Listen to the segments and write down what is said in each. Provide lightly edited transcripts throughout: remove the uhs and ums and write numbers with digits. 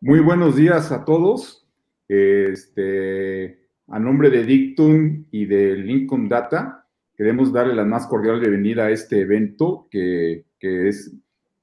Muy buenos días a todos. A nombre de Dictum y de Lincoln Data, queremos darle la más cordial bienvenida a este evento que es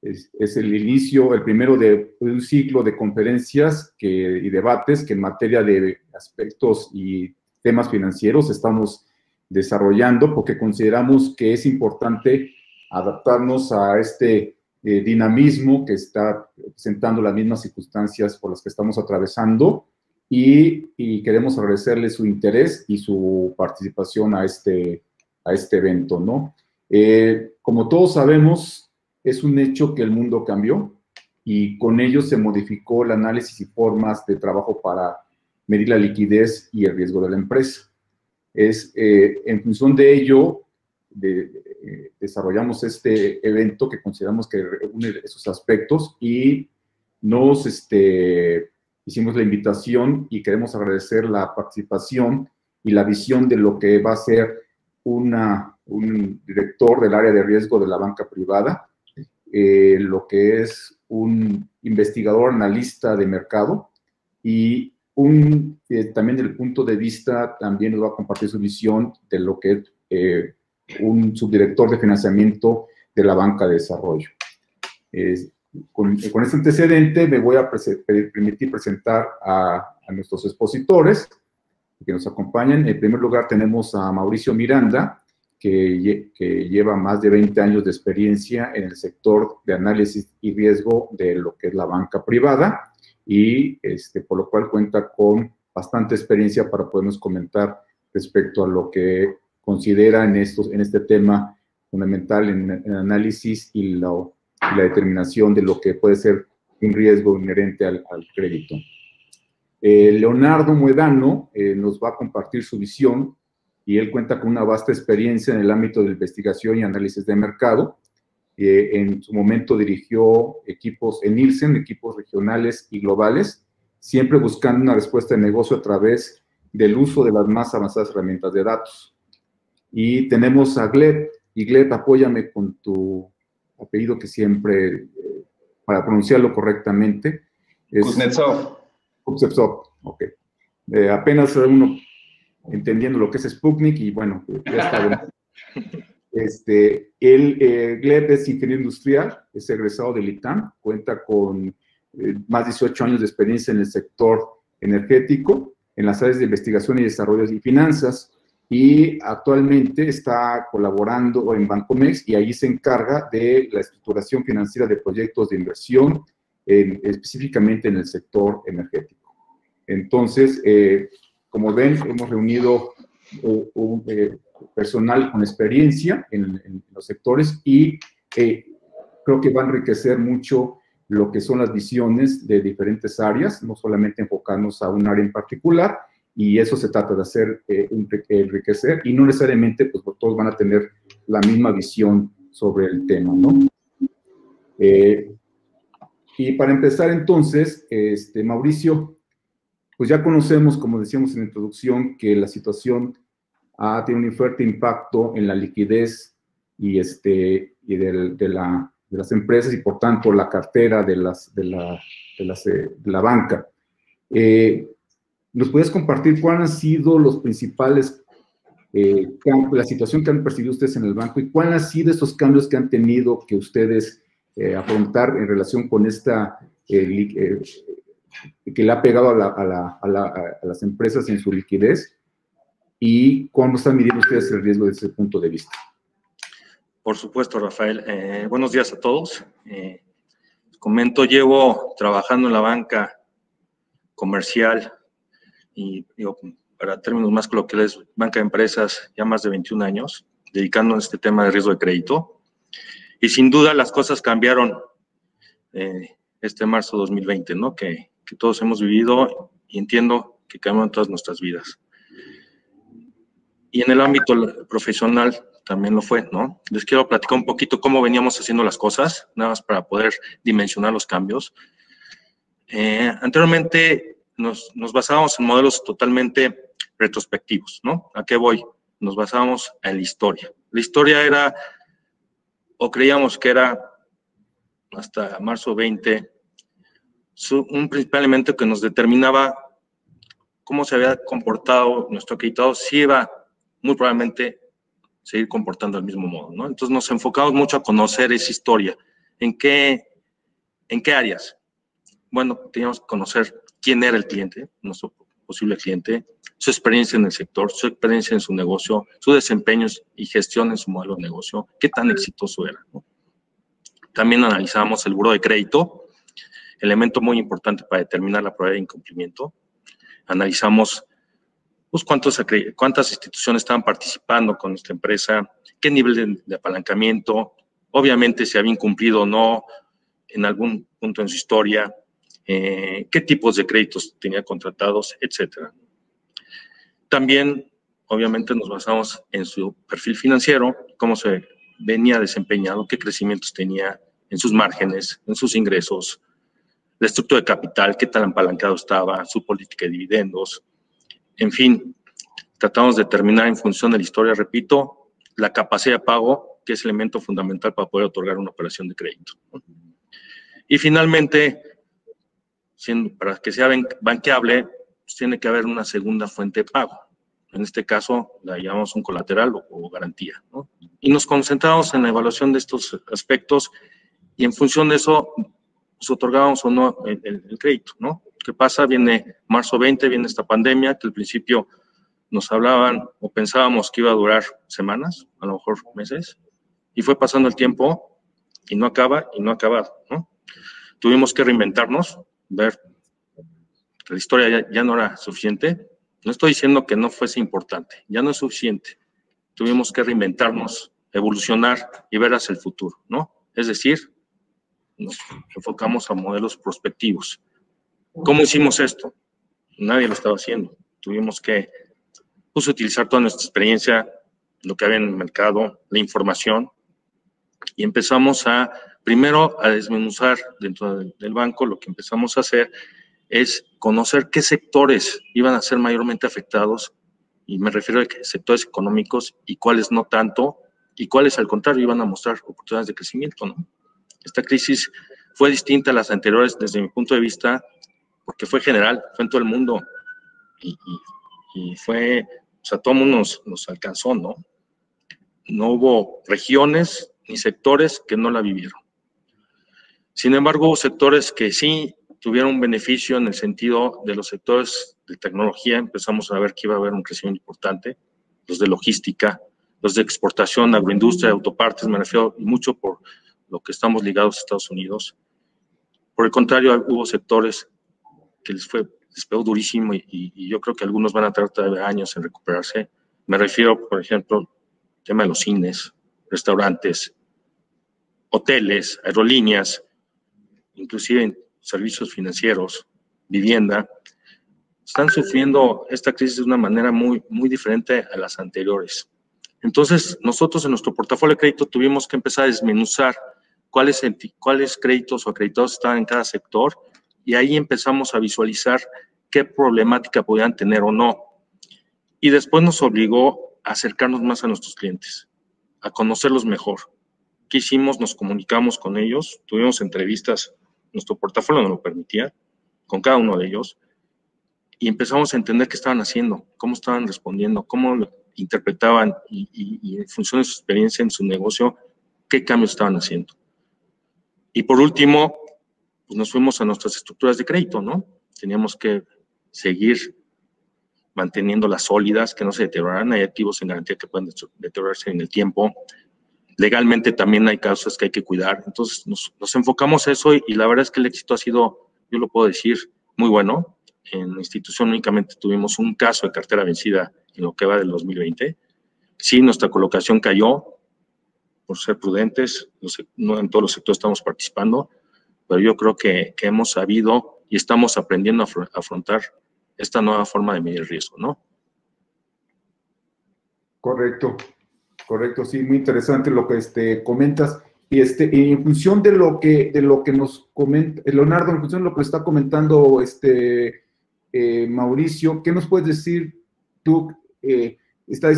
el inicio, el primero de un ciclo de conferencias y debates que en materia de aspectos y temas financieros estamos desarrollando porque consideramos que es importante adaptarnos a este dinamismo que está presentando las mismas circunstancias por las que estamos atravesando y queremos agradecerle su interés y su participación a este evento, ¿no? Como todos sabemos, es un hecho que el mundo cambió y con ello se modificó el análisis y formas de trabajo para medir la liquidez y el riesgo de la empresa. En función de ello, desarrollamos este evento que consideramos que reúne esos aspectos y nos hicimos la invitación y queremos agradecer la participación y la visión de lo que va a ser un director del área de riesgo de la banca privada, lo que es un investigador analista de mercado y también desde el punto de vista, también nos va a compartir su visión de lo que es un subdirector de financiamiento de la banca de desarrollo. Con este antecedente me voy a permitir presentar a nuestros expositores que nos acompañan. En primer lugar tenemos a Mauricio Miranda, que lleva más de 20 años de experiencia en el sector de análisis y riesgo de lo que es la banca privada y por lo cual cuenta con bastante experiencia para podernos comentar respecto a lo que considera en este tema fundamental en análisis y la determinación de lo que puede ser un riesgo inherente al crédito. Leonardo Muedano nos va a compartir su visión y él cuenta con una vasta experiencia en el ámbito de investigación y análisis de mercado. En su momento dirigió equipos en Nielsen, equipos regionales y globales, siempre buscando una respuesta de negocio a través del uso de las más avanzadas herramientas de datos. Y tenemos a Gleb, y Gleb, apóyame con tu apellido que siempre, para pronunciarlo correctamente. Kuznetsov. Kuznetsov, ok. Apenas uno entendiendo lo que es Sputnik y bueno, ya está. Gleb es ingeniero industrial, es egresado del ITAM, cuenta con más de 18 años de experiencia en el sector energético, en las áreas de investigación y desarrollo y finanzas, y actualmente está colaborando en Bancomex y ahí se encarga de la estructuración financiera de proyectos de inversión, específicamente en el sector energético. Entonces, como ven, hemos reunido un personal con experiencia en los sectores y creo que va a enriquecer mucho lo que son las visiones de diferentes áreas, no solamente enfocarnos a un área en particular, y eso se trata de hacer, enriquecer, y no necesariamente pues todos van a tener la misma visión sobre el tema, ¿no? Y para empezar entonces, Mauricio, pues ya conocemos, como decíamos en la introducción, que la situación ha tenido un fuerte impacto en la liquidez y de las empresas y por tanto la cartera de la banca. ¿Nos puedes compartir cuáles han sido los principales cambios, la situación que han percibido ustedes en el banco y cuáles han sido estos cambios que han tenido que ustedes afrontar en relación con esta que le ha pegado a las empresas en su liquidez y cómo están midiendo ustedes el riesgo desde ese punto de vista? Por supuesto, Rafael. Buenos días a todos. Comento, llevo trabajando en la banca comercial y digo, para términos más coloquiales, banca de empresas, ya más de 21 años, dedicando a este tema de riesgo de crédito. Y sin duda las cosas cambiaron este marzo de 2020, ¿no? Que todos hemos vivido y entiendo que cambiaron todas nuestras vidas. Y en el ámbito profesional también lo fue, ¿no? Les quiero platicar un poquito cómo veníamos haciendo las cosas, nada más para poder dimensionar los cambios. Anteriormente nos basábamos en modelos totalmente retrospectivos, ¿no? ¿A qué voy? Nos basábamos en la historia. La historia era, o creíamos que era, hasta marzo 20, un principal elemento que nos determinaba cómo se había comportado nuestro acreditado, si iba muy probablemente seguir comportando del mismo modo, ¿no? Entonces nos enfocamos mucho a conocer esa historia. ¿En qué áreas? Bueno, teníamos que conocer quién era el cliente, nuestro posible cliente, su experiencia en el sector, su experiencia en su negocio, su desempeño y gestión en su modelo de negocio, qué tan exitoso era, ¿no? También analizamos el buró de crédito, elemento muy importante para determinar la probabilidad de incumplimiento. Analizamos pues, cuántas instituciones estaban participando con nuestra empresa, qué nivel de apalancamiento, obviamente si había incumplido o no en algún punto en su historia, qué tipos de créditos tenía contratados, etcétera. También, obviamente, nos basamos en su perfil financiero, cómo se venía desempeñando, qué crecimientos tenía en sus márgenes, en sus ingresos, la estructura de capital, qué tan apalancado estaba, su política de dividendos. En fin, tratamos de determinar en función de la historia, repito, la capacidad de pago, que es el elemento fundamental para poder otorgar una operación de crédito. Y finalmente, para que sea banqueable, pues tiene que haber una segunda fuente de pago. En este caso, la llamamos un colateral o garantía, ¿no? Y nos concentramos en la evaluación de estos aspectos y en función de eso, pues otorgábamos o no el crédito, ¿no? ¿Qué pasa? Viene marzo 20, viene esta pandemia, que al principio nos hablaban o pensábamos que iba a durar semanas, a lo mejor meses, y fue pasando el tiempo y no acaba y no ha acabado, ¿no? Tuvimos que reinventarnos, ver que la historia ya no era suficiente. No estoy diciendo que no fuese importante, ya no es suficiente. Tuvimos que reinventarnos, evolucionar y ver hacia el futuro, ¿no? Es decir, nos enfocamos a modelos prospectivos. ¿Cómo hicimos esto? Nadie lo estaba haciendo. Tuvimos que utilizar toda nuestra experiencia, lo que había en el mercado, la información, y empezamos primero a desmenuzar dentro del banco. Lo que empezamos a hacer es conocer qué sectores iban a ser mayormente afectados, y me refiero a sectores económicos y cuáles no tanto, y cuáles al contrario iban a mostrar oportunidades de crecimiento, ¿no? Esta crisis fue distinta a las anteriores desde mi punto de vista, porque fue general, fue en todo el mundo, y fue, o sea, todo el mundo nos alcanzó, ¿no? No hubo regiones ni sectores que no la vivieron. Sin embargo, hubo sectores que sí tuvieron un beneficio en el sentido de los sectores de tecnología. Empezamos a ver que iba a haber un crecimiento importante, los de logística, los de exportación, agroindustria, autopartes, me refiero, y mucho por lo que estamos ligados a Estados Unidos. Por el contrario, hubo sectores que les pegó durísimo y yo creo que algunos van a tardar años en recuperarse. Me refiero, por ejemplo, al tema de los cines, restaurantes, hoteles, aerolíneas, inclusive servicios financieros, vivienda. Están sufriendo esta crisis de una manera muy, muy diferente a las anteriores. Entonces, nosotros en nuestro portafolio de crédito tuvimos que empezar a desmenuzar cuáles créditos o acreditados estaban en cada sector, y ahí empezamos a visualizar qué problemática podían tener o no. Y después nos obligó a acercarnos más a nuestros clientes, a conocerlos mejor. ¿Qué hicimos? Nos comunicamos con ellos, tuvimos entrevistas, nuestro portafolio nos lo permitía, con cada uno de ellos, y empezamos a entender qué estaban haciendo, cómo estaban respondiendo, cómo lo interpretaban y en función de su experiencia en su negocio, qué cambios estaban haciendo. Y por último, pues nos fuimos a nuestras estructuras de crédito, ¿no? Teníamos que seguir manteniéndolas sólidas, que no se deterioraran. Hay activos en garantía que pueden deteriorarse en el tiempo. Legalmente también hay causas que hay que cuidar. Entonces nos enfocamos a eso, y la verdad es que el éxito ha sido, yo lo puedo decir, muy bueno. En la institución únicamente tuvimos un caso de cartera vencida en lo que va del 2020. Sí, nuestra colocación cayó por ser prudentes. No en todos los sectores estamos participando, pero yo creo que hemos sabido y estamos aprendiendo a afrontar esta nueva forma de medir riesgo, ¿no? Correcto, sí, muy interesante lo que comentas. Y en función de lo que nos comenta Leonardo, en función de lo que está comentando Mauricio, ¿qué nos puedes decir tú? Está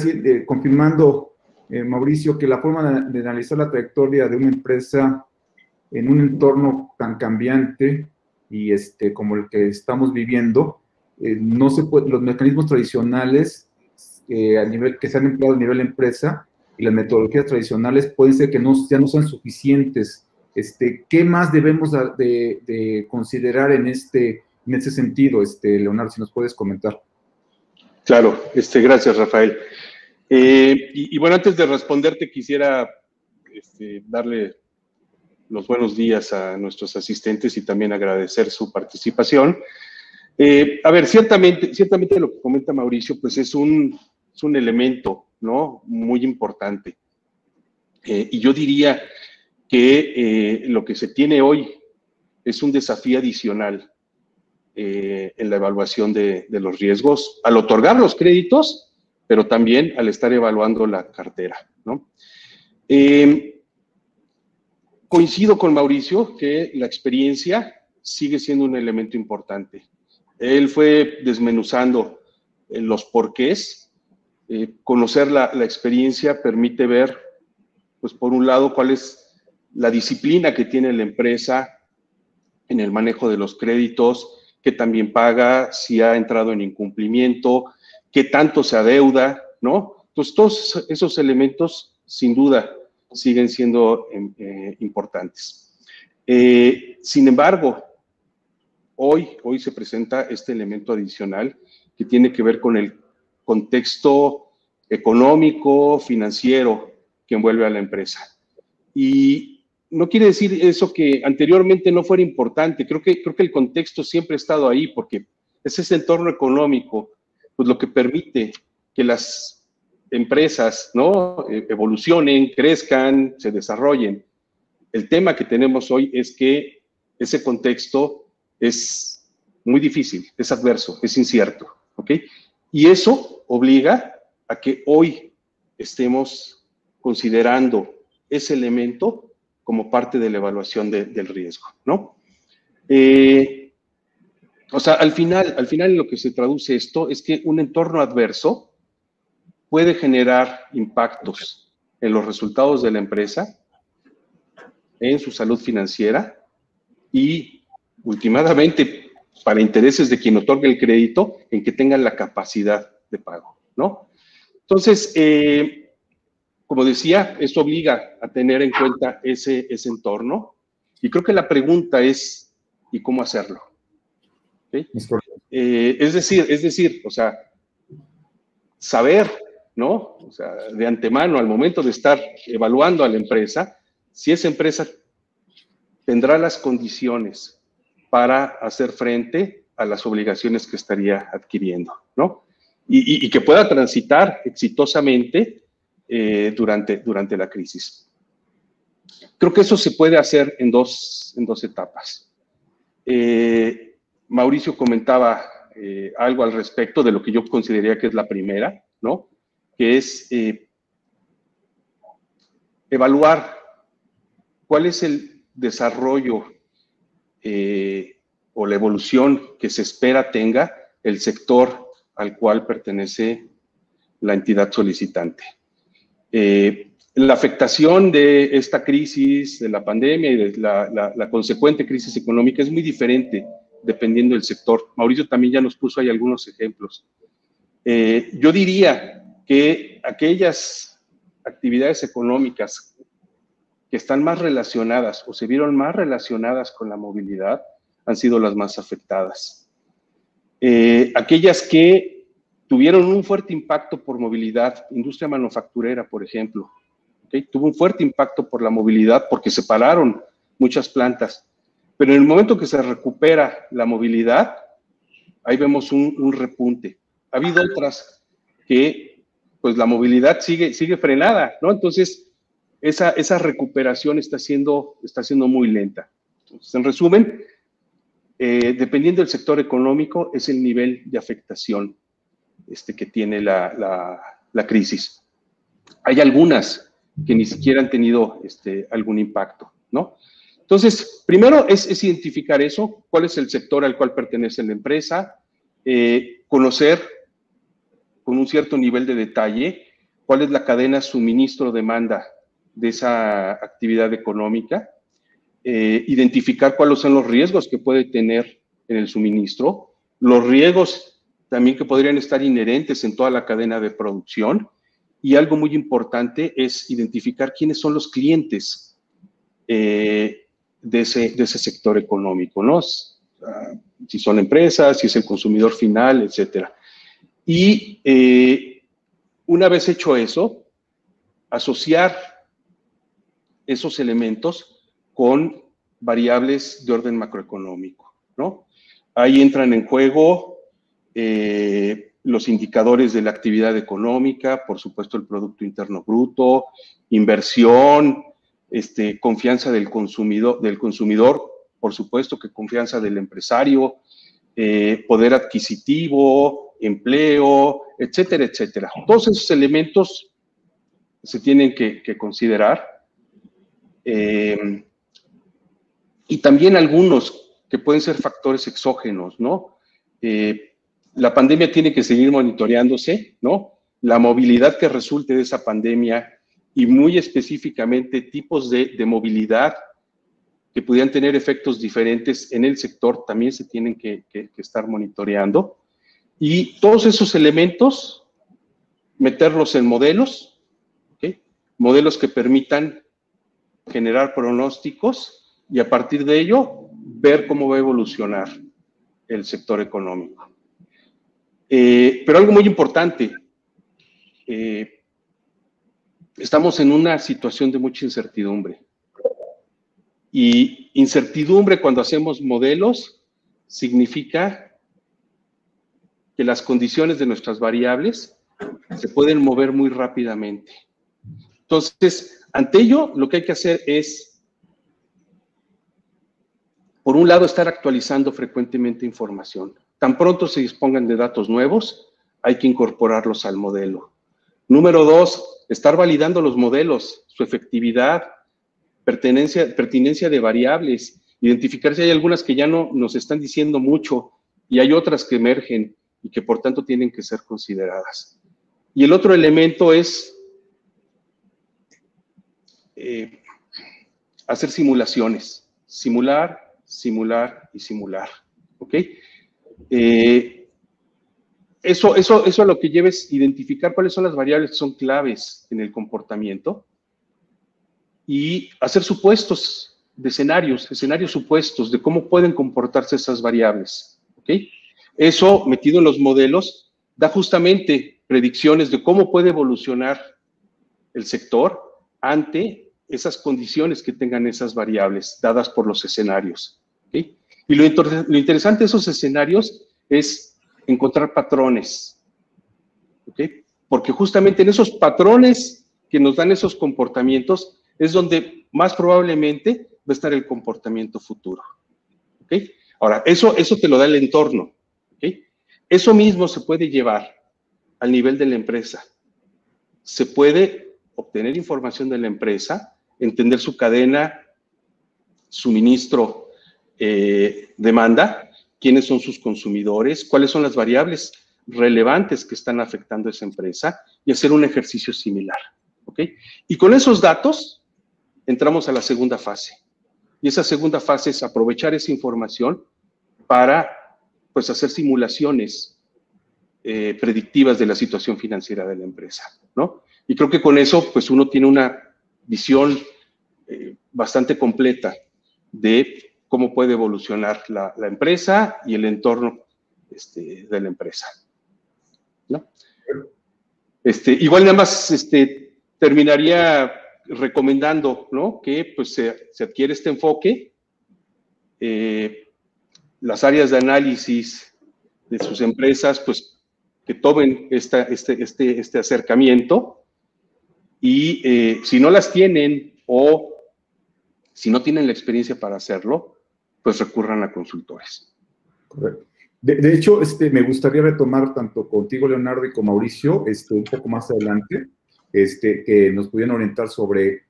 confirmando Mauricio que la forma de analizar la trayectoria de una empresa en un entorno tan cambiante y como el que estamos viviendo, no se puede, los mecanismos tradicionales a nivel, que se han empleado a nivel empresa y las metodologías tradicionales pueden ser que ya no sean suficientes. ¿Qué más debemos de considerar en ese sentido, Leonardo, si nos puedes comentar? Claro, gracias, Rafael. Y bueno, antes de responderte, quisiera darle los buenos días a nuestros asistentes y también agradecer su participación. A ver, ciertamente lo que comenta Mauricio, pues es un elemento, ¿no?, muy importante. Y yo diría que lo que se tiene hoy es un desafío adicional en la evaluación de los riesgos, al otorgar los créditos, pero también al estar evaluando la cartera, ¿no? Coincido con Mauricio que la experiencia sigue siendo un elemento importante. Él fue desmenuzando los porqués. Conocer la experiencia permite ver, pues por un lado, cuál es la disciplina que tiene la empresa en el manejo de los créditos, qué también paga, si ha entrado en incumplimiento, qué tanto se adeuda, ¿no? Entonces, todos esos elementos, sin duda, siguen siendo importantes. Sin embargo, hoy se presenta este elemento adicional que tiene que ver con el contexto económico, financiero que envuelve a la empresa. Y no quiere decir eso que anteriormente no fuera importante. Creo que el contexto siempre ha estado ahí, porque es ese entorno económico, pues lo que permite que las empresas, ¿no?, evolucionen, crezcan, se desarrollen. El tema que tenemos hoy es que ese contexto es muy difícil, es adverso, es incierto, ¿ok? Y eso obliga a que hoy estemos considerando ese elemento como parte de la evaluación del riesgo, ¿no? O sea, al final en lo que se traduce esto es que un entorno adverso puede generar impactos en los resultados de la empresa, en su salud financiera y, últimamente, para intereses de quien otorga el crédito, en que tengan la capacidad de pago, ¿no? Entonces, como decía, esto obliga a tener en cuenta ese entorno, y creo que la pregunta es, ¿y cómo hacerlo? ¿Okay? Es decir, o sea, saber, ¿no? O sea, de antemano, al momento de estar evaluando a la empresa, si esa empresa tendrá las condiciones para hacer frente a las obligaciones que estaría adquiriendo, ¿no? Y que pueda transitar exitosamente durante la crisis. Creo que eso se puede hacer en dos etapas. Mauricio comentaba algo al respecto de lo que yo consideraría que es la primera, ¿no?, que es evaluar cuál es el desarrollo o la evolución que se espera tenga el sector al cual pertenece la entidad solicitante. La afectación de esta crisis, de la pandemia y de la consecuente crisis económica es muy diferente dependiendo del sector. Mauricio también ya nos puso ahí algunos ejemplos. Yo diría que aquellas actividades económicas que están más relacionadas o se vieron más relacionadas con la movilidad han sido las más afectadas. Aquellas que tuvieron un fuerte impacto por movilidad, industria manufacturera, por ejemplo, ¿okay?, tuvo un fuerte impacto por la movilidad porque se pararon muchas plantas. Pero en el momento que se recupera la movilidad, ahí vemos un repunte. Ha habido otras que, pues, la movilidad sigue frenada, ¿no? Entonces, esa recuperación está siendo muy lenta. Entonces, en resumen, dependiendo del sector económico, es el nivel de afectación que tiene la crisis. Hay algunas que ni siquiera han tenido algún impacto, ¿no? Entonces, primero es identificar eso, cuál es el sector al cual pertenece la empresa, conocer con un cierto nivel de detalle cuál es la cadena suministro-demanda de esa actividad económica, identificar cuáles son los riesgos que puede tener en el suministro, los riesgos también que podrían estar inherentes en toda la cadena de producción, y algo muy importante es identificar quiénes son los clientes de ese sector económico, ¿no? Si son empresas, si es el consumidor final, etcétera. Y una vez hecho eso, asociar esos elementos con variables de orden macroeconómico, ¿no? Ahí entran en juego los indicadores de la actividad económica, por supuesto el Producto Interno Bruto, inversión, confianza del consumidor, por supuesto que confianza del empresario, poder adquisitivo, empleo, etcétera, etcétera. Todos esos elementos se tienen que considerar. Y también algunos que pueden ser factores exógenos, ¿no? La pandemia tiene que seguir monitoreándose, ¿no? La movilidad que resulte de esa pandemia y muy específicamente tipos de movilidad que pudieran tener efectos diferentes en el sector también se tienen que estar monitoreando. Y todos esos elementos, meterlos en modelos, ¿okay? Modelos que permitan generar pronósticos y a partir de ello ver cómo va a evolucionar el sector económico. Pero algo muy importante, estamos en una situación de mucha incertidumbre. Y incertidumbre cuando hacemos modelos significa que las condiciones de nuestras variables se pueden mover muy rápidamente. Entonces, ante ello, lo que hay que hacer es, por un lado, estar actualizando frecuentemente información. Tan pronto se dispongan de datos nuevos, hay que incorporarlos al modelo. Número 2, estar validando los modelos, su efectividad, pertinencia de variables, identificar si hay algunas que ya no nos están diciendo mucho y hay otras que emergen y que por tanto tienen que ser consideradas. Y el otro elemento es hacer simulaciones, simular y simular, ¿ok? Eso a lo que lleva es identificar cuáles son las variables que son claves en el comportamiento y hacer supuestos de escenarios supuestos de cómo pueden comportarse esas variables, ¿ok? Eso, metido en los modelos, da justamente predicciones de cómo puede evolucionar el sector ante esas condiciones que tengan esas variables dadas por los escenarios, ¿ok? Y lo interesante de esos escenarios es encontrar patrones, ¿ok? Porque justamente en esos patrones que nos dan esos comportamientos es donde más probablemente va a estar el comportamiento futuro, ¿ok? Ahora, eso te lo da el entorno, ¿ok? Eso mismo se puede llevar al nivel de la empresa. Se puede obtener información de la empresa, entender su cadena, suministro, demanda, quiénes son sus consumidores, cuáles son las variables relevantes que están afectando a esa empresa y hacer un ejercicio similar, ¿ok? Y con esos datos entramos a la segunda fase. Y esa segunda fase es aprovechar esa información para, pues, hacer simulaciones predictivas de la situación financiera de la empresa, ¿no? Y creo que con eso, pues, uno tiene una visión bastante completa de cómo puede evolucionar la empresa y el entorno de la empresa, ¿no? Igual nada más terminaría recomendando, ¿no?, que pues se adquiere este enfoque, las áreas de análisis de sus empresas, pues que tomen este acercamiento y si no las tienen o si no tienen la experiencia para hacerlo, pues recurran a consultores. Correcto. De hecho, me gustaría retomar tanto contigo, Leonardo, y con Mauricio, un poco más adelante, que nos pudieran orientar sobre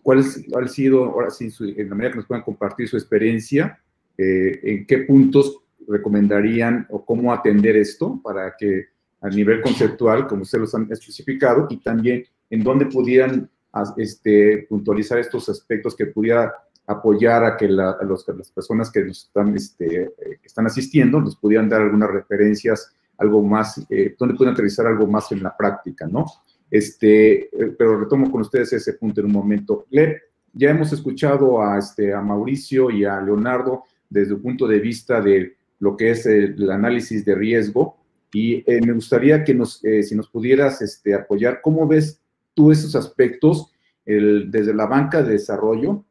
cuál ha sido, ahora sí, en la medida que nos puedan compartir su experiencia, en qué puntos recomendarían o cómo atender esto para que a nivel conceptual, como ustedes los han especificado, y también en dónde pudieran puntualizar estos aspectos que pudiera apoyar a que las personas que nos están asistiendo nos pudieran dar algunas referencias, algo más, donde pueden aterrizar algo más en la práctica, ¿no? Pero retomo con ustedes ese punto en un momento. Ya hemos escuchado a Mauricio y a Leonardo desde el punto de vista de lo que es el análisis de riesgo, y me gustaría que si nos pudieras apoyar, ¿cómo ves tú esos aspectos desde la banca de desarrollo?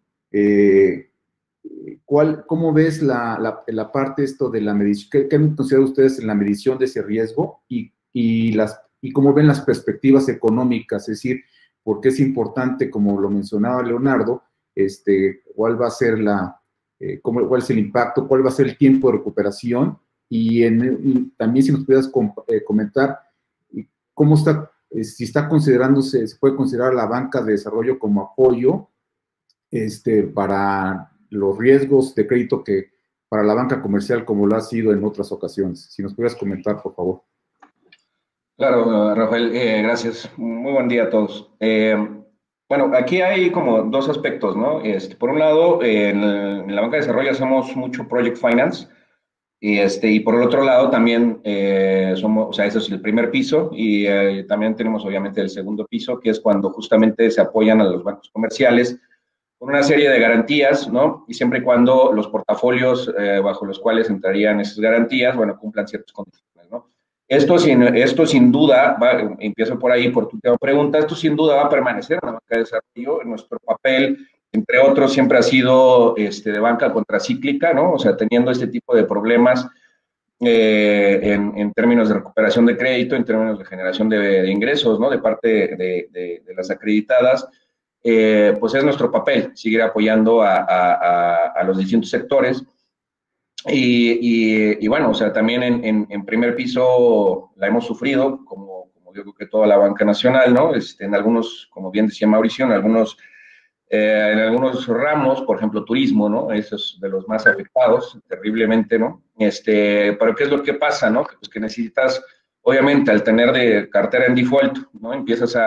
¿Cómo ves la parte de la medición? ¿Qué han considerado ustedes en la medición de ese riesgo y cómo ven las perspectivas económicas? Es decir, ¿por qué es importante, como lo mencionaba Leonardo, cuál va a ser cuál es el impacto, cuál va a ser el tiempo de recuperación? Y también si nos pudieras comentar cómo está, si está considerándose, se puede considerar la banca de desarrollo como apoyo para los riesgos de crédito que para la banca comercial, como lo ha sido en otras ocasiones. Si nos pudieras comentar, por favor. Claro, Rafael, gracias. Muy buen día a todos. Bueno, aquí hay como dos aspectos, ¿no? Por un lado, en la banca de desarrollo hacemos mucho project finance, y por el otro lado también o sea, ese es el primer piso, y también tenemos obviamente el segundo piso, que es cuando justamente se apoyan a los bancos comerciales con una serie de garantías, ¿no? Y siempre y cuando los portafolios bajo los cuales entrarían esas garantías, bueno, cumplan ciertas condiciones, ¿no? Esto sin duda, empiezo por ahí, por tu tema pregunta, esto sin duda va a permanecer en la banca de desarrollo. Nuestro papel, entre otros, siempre ha sido de banca contracíclica, ¿no? O sea, teniendo este tipo de problemas en términos de recuperación de crédito, en términos de generación de ingresos, ¿no? De parte de las acreditadas, pues es nuestro papel seguir apoyando a los distintos sectores. Y bueno, o sea, también en primer piso la hemos sufrido, como yo creo que toda la banca nacional, ¿no? En algunos, como bien decía Mauricio, en algunos ramos, por ejemplo, turismo, ¿no? Esos de los más afectados, terriblemente, ¿no? Pero ¿qué es lo que pasa, no? Pues que necesitas, obviamente, al tener de cartera en default, ¿no? Empiezas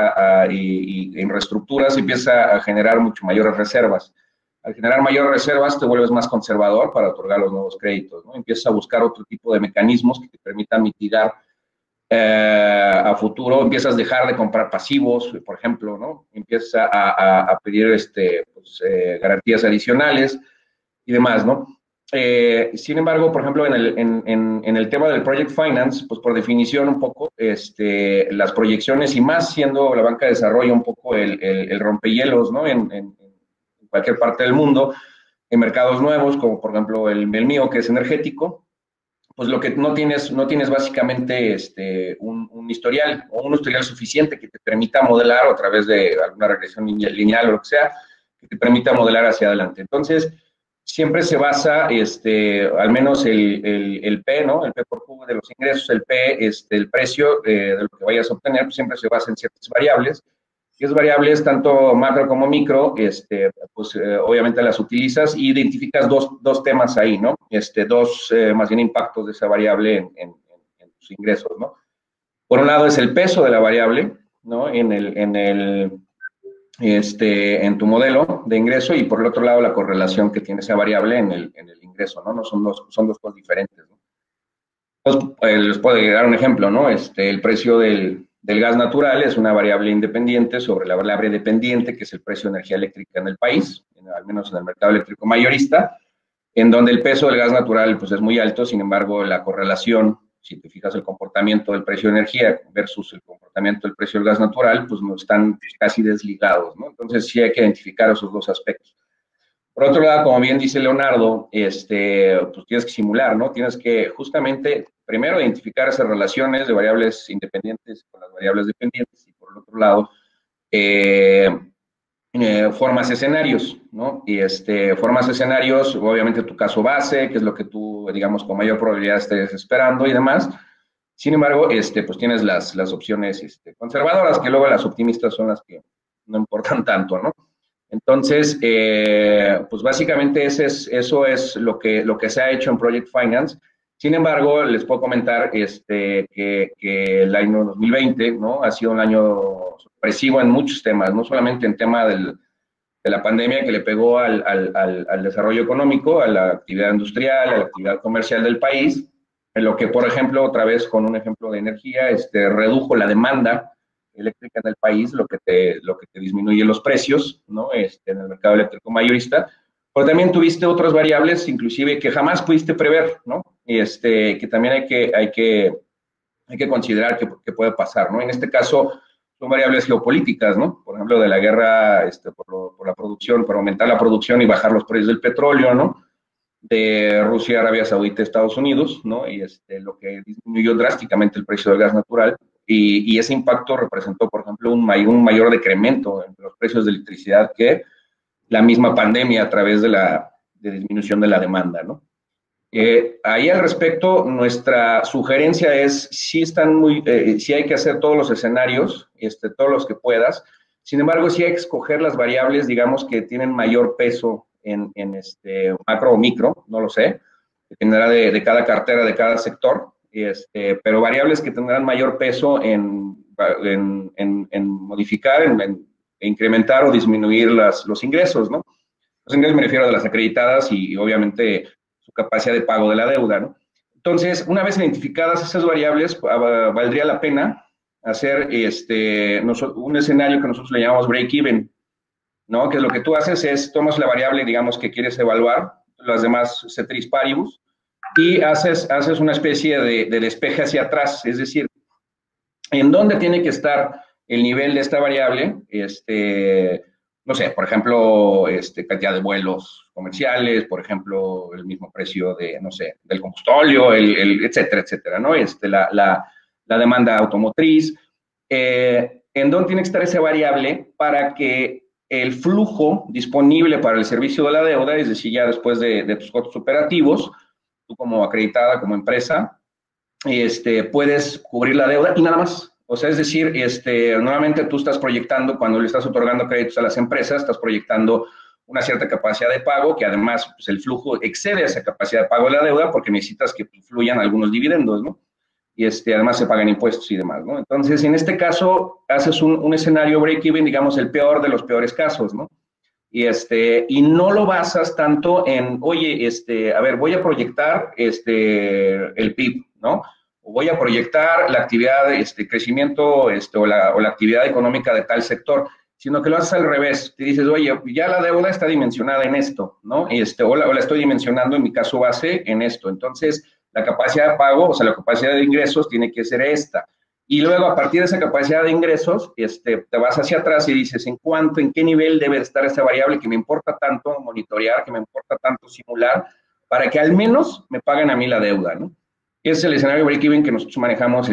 y en reestructuras, empieza a generar mucho mayores reservas. Al generar mayores reservas, te vuelves más conservador para otorgar los nuevos créditos, ¿no? Empiezas a buscar otro tipo de mecanismos que te permitan mitigar a futuro. Empiezas a dejar de comprar pasivos, por ejemplo, ¿no? Empiezas a pedir garantías adicionales y demás, ¿no? Sin embargo, por ejemplo, en el tema del Project Finance, pues por definición un poco, las proyecciones, y más siendo la banca de desarrollo un poco el rompehielos, ¿no? En cualquier parte del mundo, en mercados nuevos, como por ejemplo el mío, que es energético, pues lo que no tienes básicamente un historial o un historial suficiente que te permita modelar a través de alguna regresión lineal o lo que sea, que te permita modelar hacia adelante. Entonces, siempre se basa, al menos el P, ¿no? El P por Q de los ingresos, el P, el precio de lo que vayas a obtener, pues siempre se basa en ciertas variables. Y esas variables, tanto macro como micro, obviamente las utilizas y identificas dos temas ahí, ¿no? Más bien impactos de esa variable en tus ingresos, ¿no? Por un lado es el peso de la variable, ¿no? En tu modelo de ingreso, y por el otro lado la correlación que tiene esa variable en el ingreso, ¿no? Son dos cosas diferentes, ¿no? Entonces, les puedo dar un ejemplo, ¿no? El precio del gas natural es una variable independiente sobre la variable dependiente, que es el precio de energía eléctrica en el país, al menos en el mercado eléctrico mayorista, en donde el peso del gas natural pues, es muy alto. Sin embargo, la correlación, si te fijas el comportamiento del precio de energía versus el comportamiento del precio del gas natural, pues no están casi desligados, ¿no? Entonces, sí hay que identificar esos dos aspectos. Por otro lado, como bien dice Leonardo, pues tienes que simular, ¿no? Tienes que justamente, primero, identificar esas relaciones de variables independientes con las variables dependientes, y por el otro lado, formas escenarios, ¿no? Y formas escenarios, obviamente tu caso base, que es lo que tú, digamos, con mayor probabilidad estés esperando y demás. Sin embargo, pues tienes las opciones conservadoras, que luego las optimistas son las que no importan tanto, ¿no? Entonces, pues básicamente eso es lo que se ha hecho en Project Finance. Sin embargo, les puedo comentar que el año 2020, ¿no? Ha sido un año sorpresivo en muchos temas, no solamente en tema de la pandemia que le pegó al desarrollo económico, a la actividad industrial, a la actividad comercial del país, en lo que, por ejemplo, otra vez con un ejemplo de energía, redujo la demanda eléctrica en el país, lo que te disminuye los precios, ¿no? En el mercado eléctrico mayorista. Pero también tuviste otras variables, inclusive, que jamás pudiste prever, ¿no? Que también hay que considerar que puede pasar, ¿no? En este caso, son variables geopolíticas, ¿no? Por ejemplo, de la guerra por la producción, por aumentar la producción y bajar los precios del petróleo, ¿no? De Rusia, Arabia Saudita, Estados Unidos, ¿no? Y lo que disminuyó drásticamente el precio del gas natural. Y ese impacto representó, por ejemplo, un mayor decremento en los precios de electricidad que la misma pandemia a través de disminución de la demanda, ¿no? Ahí al respecto, nuestra sugerencia es, sí hay que hacer todos los escenarios, todos los que puedas. Sin embargo, sí hay que escoger las variables, digamos, que tienen mayor peso en macro o micro, no lo sé, dependerá de cada cartera, de cada sector, pero variables que tendrán mayor peso en modificar, en incrementar o disminuir los ingresos, ¿no? Los ingresos me refiero a las acreditadas y obviamente su capacidad de pago de la deuda, ¿no? Entonces, una vez identificadas esas variables, valdría la pena hacer un escenario que nosotros le llamamos break-even, ¿no? Que lo que tú haces es, tomas la variable, digamos, que quieres evaluar, las demás ceteris paribus, y haces una especie de despeje hacia atrás, es decir, ¿en dónde tiene que estar el nivel de esta variable? No sé, por ejemplo, cantidad de vuelos comerciales, por ejemplo, el mismo precio no sé, del combustible, etcétera, etcétera, ¿no? La demanda automotriz. ¿En dónde tiene que estar esa variable para que el flujo disponible para el servicio de la deuda, es decir, ya después de tus costos operativos, tú como acreditada, como empresa, puedes cubrir la deuda y nada más? O sea, es decir, nuevamente tú estás proyectando, cuando le estás otorgando créditos a las empresas, estás proyectando una cierta capacidad de pago, que además pues, el flujo excede esa capacidad de pago de la deuda porque necesitas que fluyan algunos dividendos, ¿no? Y además se pagan impuestos y demás, ¿no? Entonces, en este caso, haces un escenario break-even, digamos, el peor de los peores casos, ¿no? Y no lo basas tanto en, oye, a ver, voy a proyectar el PIB, ¿no? O voy a proyectar la actividad, crecimiento, o la actividad económica de tal sector, sino que lo haces al revés. Te dices, oye, ya la deuda está dimensionada en esto, ¿no? O la estoy dimensionando en mi caso base en esto. Entonces, la capacidad de pago, o sea, la capacidad de ingresos tiene que ser esta. Y luego, a partir de esa capacidad de ingresos, te vas hacia atrás y dices, ¿en qué nivel debe estar esa variable que me importa tanto monitorear, que me importa tanto simular, para que al menos me paguen a mí la deuda, ¿no? Ese es el escenario break-even que nosotros manejamos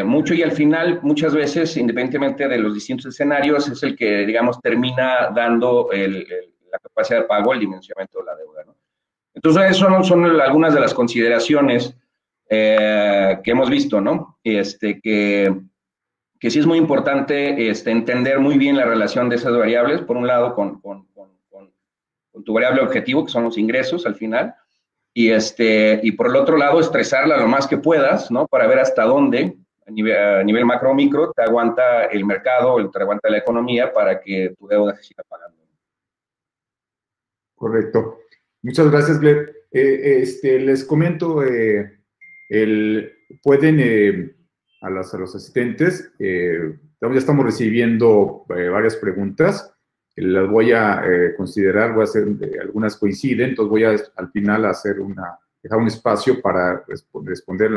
mucho y al final, muchas veces, independientemente de los distintos escenarios, es el que, digamos, termina dando la capacidad de pago, el dimensionamiento de la deuda, ¿no? Entonces, eso son algunas de las consideraciones que hemos visto, ¿no? Que sí es muy importante entender muy bien la relación de esas variables, por un lado con tu variable objetivo, que son los ingresos al final, y por el otro lado, estresarla lo más que puedas, ¿no? Para ver hasta dónde, a nivel macro o micro, te aguanta el mercado, te aguanta la economía para que tu deuda se siga pagando. Correcto. Muchas gracias, Gleb. Les comento, pueden a los asistentes, ya estamos recibiendo varias preguntas. Las voy a considerar, voy a hacer, algunas coinciden, entonces voy a al final dejar un espacio para responder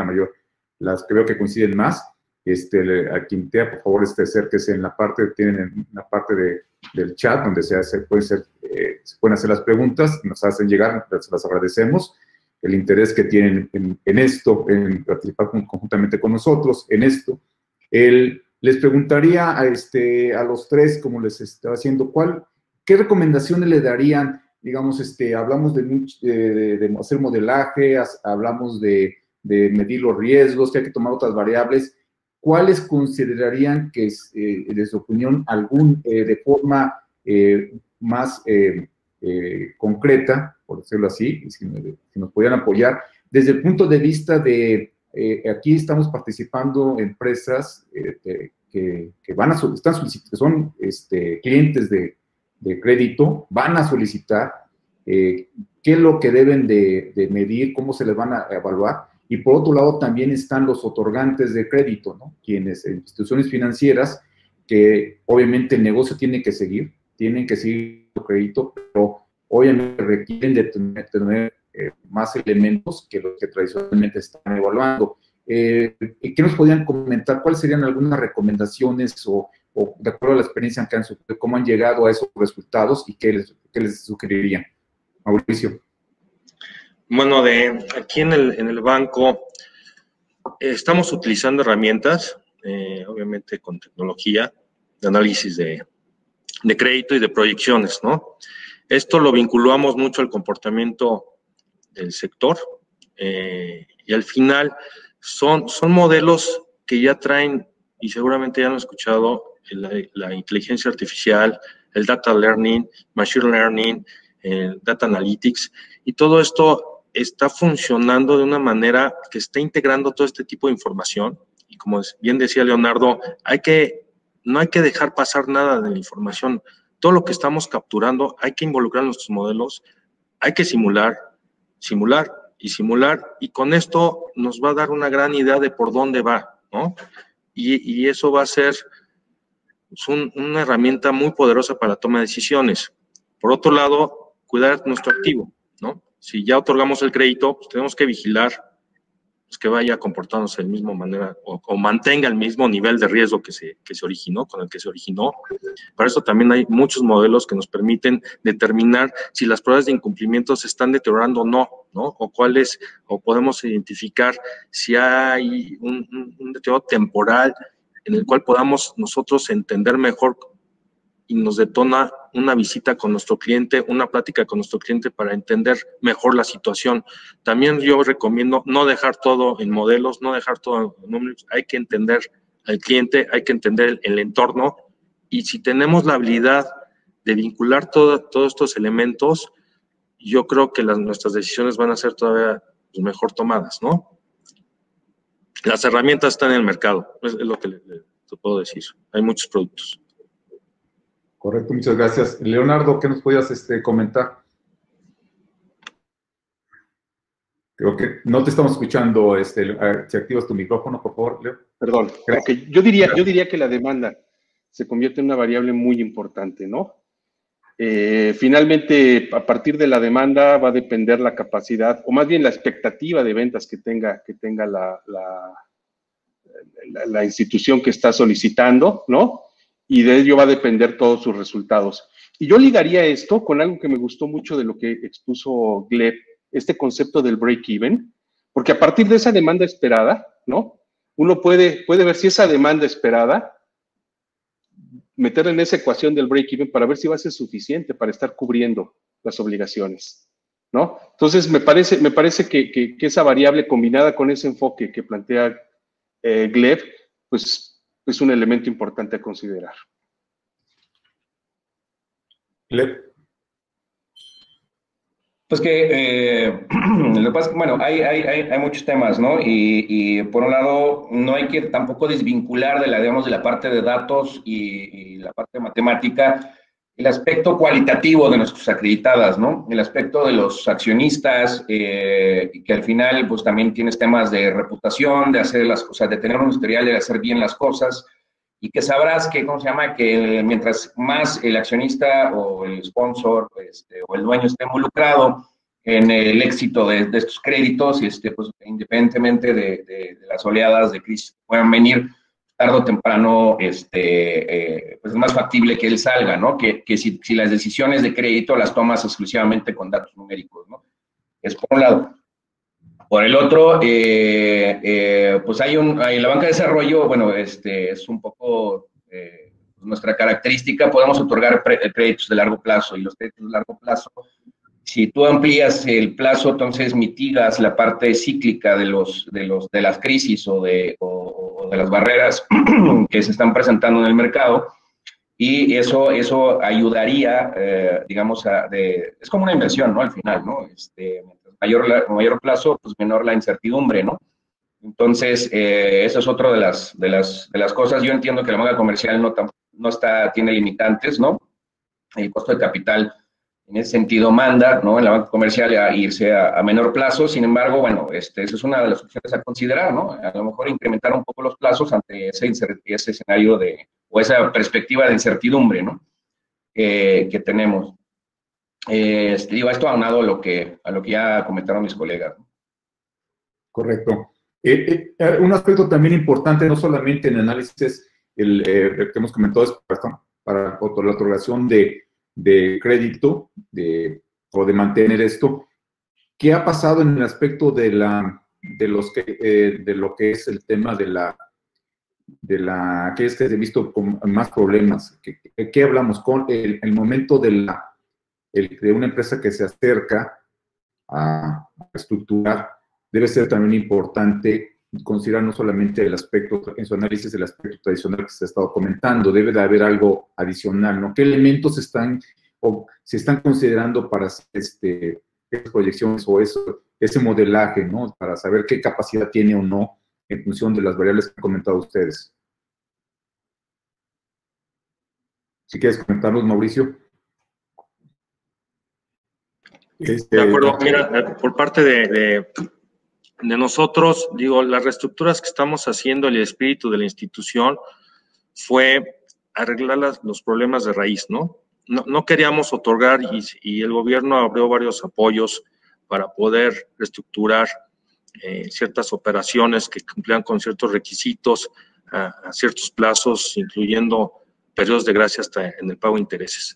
las que veo que coinciden más. A quien tenga, por favor, acérquese en la parte, tienen una parte del chat donde se pueden hacer las preguntas, nos hacen llegar, se las agradecemos, el interés que tienen en esto, en participar conjuntamente con nosotros en esto. Les preguntaría a los tres, como les estaba haciendo, ¿qué recomendaciones le darían? Digamos, hablamos de hacer modelaje, hablamos de medir los riesgos, que hay que tomar otras variables. ¿Cuáles considerarían que, de su opinión, de forma más concreta, por decirlo así, si nos pudieran apoyar, desde el punto de vista de, aquí estamos participando empresas que van a están son clientes de crédito, van a solicitar qué es lo que deben de medir, cómo se les van a evaluar, y por otro lado también están los otorgantes de crédito, ¿no? Quienes, instituciones financieras, que obviamente el negocio tienen que seguir el crédito, pero obviamente requieren de tener más elementos que los que tradicionalmente están evaluando. ¿Qué nos podrían comentar? ¿Cuáles serían algunas recomendaciones o de acuerdo a la experiencia que han sufrido, cómo han llegado a esos resultados y qué les sugerirían? Mauricio. Bueno, aquí en el banco estamos utilizando herramientas, obviamente con tecnología, de análisis de crédito y de proyecciones, ¿no? Esto lo vinculamos mucho al comportamiento del sector y al final son modelos que ya traen, y seguramente ya han escuchado, la inteligencia artificial, el data learning, machine learning, el data analytics, y todo esto está funcionando de una manera que está integrando todo este tipo de información, y como bien decía Leonardo, no hay que dejar pasar nada de la información. Todo lo que estamos capturando hay que involucrar en nuestros modelos, hay que simular, y con esto nos va a dar una gran idea de por dónde va, ¿no? Y eso va a ser una herramienta muy poderosa para la toma de decisiones. Por otro lado, cuidar nuestro activo, ¿no? Si ya otorgamos el crédito, pues tenemos que vigilar pues, que vaya comportándose de la misma manera o mantenga el mismo nivel de riesgo que se originó, con el que se originó. Para eso también hay muchos modelos que nos permiten determinar si las pruebas de incumplimiento se están deteriorando o no, ¿no? O podemos identificar si hay un deterioro temporal en el cual podamos nosotros entender mejor y nos detona una visita con nuestro cliente, una plática con nuestro cliente para entender mejor la situación. También yo recomiendo no dejar todo en modelos, no dejar todo en números, hay que entender al cliente, hay que entender el entorno, y si tenemos la habilidad de vincular todos estos elementos, yo creo que nuestras decisiones van a ser todavía pues, mejor tomadas, ¿no? Las herramientas están en el mercado, es lo que te puedo decir. Hay muchos productos. Correcto, muchas gracias. Leonardo, ¿qué nos podías comentar? Creo que no te estamos escuchando. Si activas tu micrófono, por favor, Leo. Perdón. Okay. Yo diría que la demanda se convierte en una variable muy importante, ¿no? Finalmente, a partir de la demanda va a depender la capacidad, o más bien la expectativa de ventas que tenga la institución que está solicitando, ¿no? Y de ello va a depender todos sus resultados. Y yo ligaría esto con algo que me gustó mucho de lo que expuso Gleb, este concepto del break-even, porque a partir de esa demanda esperada, ¿no? Uno puede ver si esa demanda esperada, meterla en esa ecuación del break-even para ver si va a ser suficiente para estar cubriendo las obligaciones, ¿no? Entonces, me parece que esa variable combinada con ese enfoque que plantea Gleb, pues es un elemento importante a considerar. Gleb. Pues que lo que pasa es que, bueno, hay muchos temas, ¿no? Y por un lado, no hay que tampoco desvincular de la parte de datos y la parte matemática, el aspecto cualitativo de nuestras acreditadas, ¿no? El aspecto de los accionistas, que al final, pues también tienes temas de reputación, de hacer las cosas, de tener un historial de hacer bien las cosas, y que sabrás que, ¿cómo se llama? Que mientras más el accionista o el sponsor o el dueño esté involucrado en el éxito de estos créditos, pues independientemente de las oleadas de crisis que puedan venir, tarde o temprano, pues es más factible que él salga, ¿no? Que si las decisiones de crédito las tomas exclusivamente con datos numéricos, ¿no? Es por un lado. Por el otro, pues hay la banca de desarrollo, bueno, es un poco nuestra característica, podemos otorgar créditos de largo plazo, y los créditos de largo plazo, si tú amplías el plazo, entonces mitigas la parte cíclica de las crisis o de las barreras que se están presentando en el mercado, y eso ayudaría, digamos, es como una inversión, ¿no? Al final, ¿no? Mayor plazo, pues menor la incertidumbre, ¿no? Entonces, eso es otra de las cosas. Yo entiendo que la banca comercial no tiene limitantes, ¿no? El costo de capital en ese sentido manda, ¿no? En la banca comercial a irse a menor plazo. Sin embargo, bueno, esa es una de las opciones a considerar, ¿no? A lo mejor incrementar un poco los plazos ante ese escenario o esa perspectiva de incertidumbre, ¿no? Que tenemos. Digo, esto aunado a lo que ya comentaron mis colegas, ¿no? Correcto. Un aspecto también importante, no solamente en análisis, que hemos comentado, es para la otorgación de crédito o de mantener esto. ¿Qué ha pasado en el aspecto de lo que es el tema que es que he visto con más problemas? ¿Qué hablamos con el momento de una empresa que se acerca a estructurar? Debe ser también importante considerar no solamente el aspecto, en su análisis, el aspecto tradicional que se ha estado comentando, debe de haber algo adicional, ¿no? ¿Qué elementos se están considerando para hacer esas proyecciones o ese modelaje, ¿no? Para saber qué capacidad tiene o no en función de las variables que han comentado ustedes. Si quieres comentarnos, Mauricio. De acuerdo, mira, por parte de nosotros, digo, las reestructuras que estamos haciendo, el espíritu de la institución fue arreglar los problemas de raíz, ¿no? No queríamos otorgar y el gobierno abrió varios apoyos para poder reestructurar ciertas operaciones que cumplían con ciertos requisitos a ciertos plazos, incluyendo periodos de gracia hasta en el pago de intereses.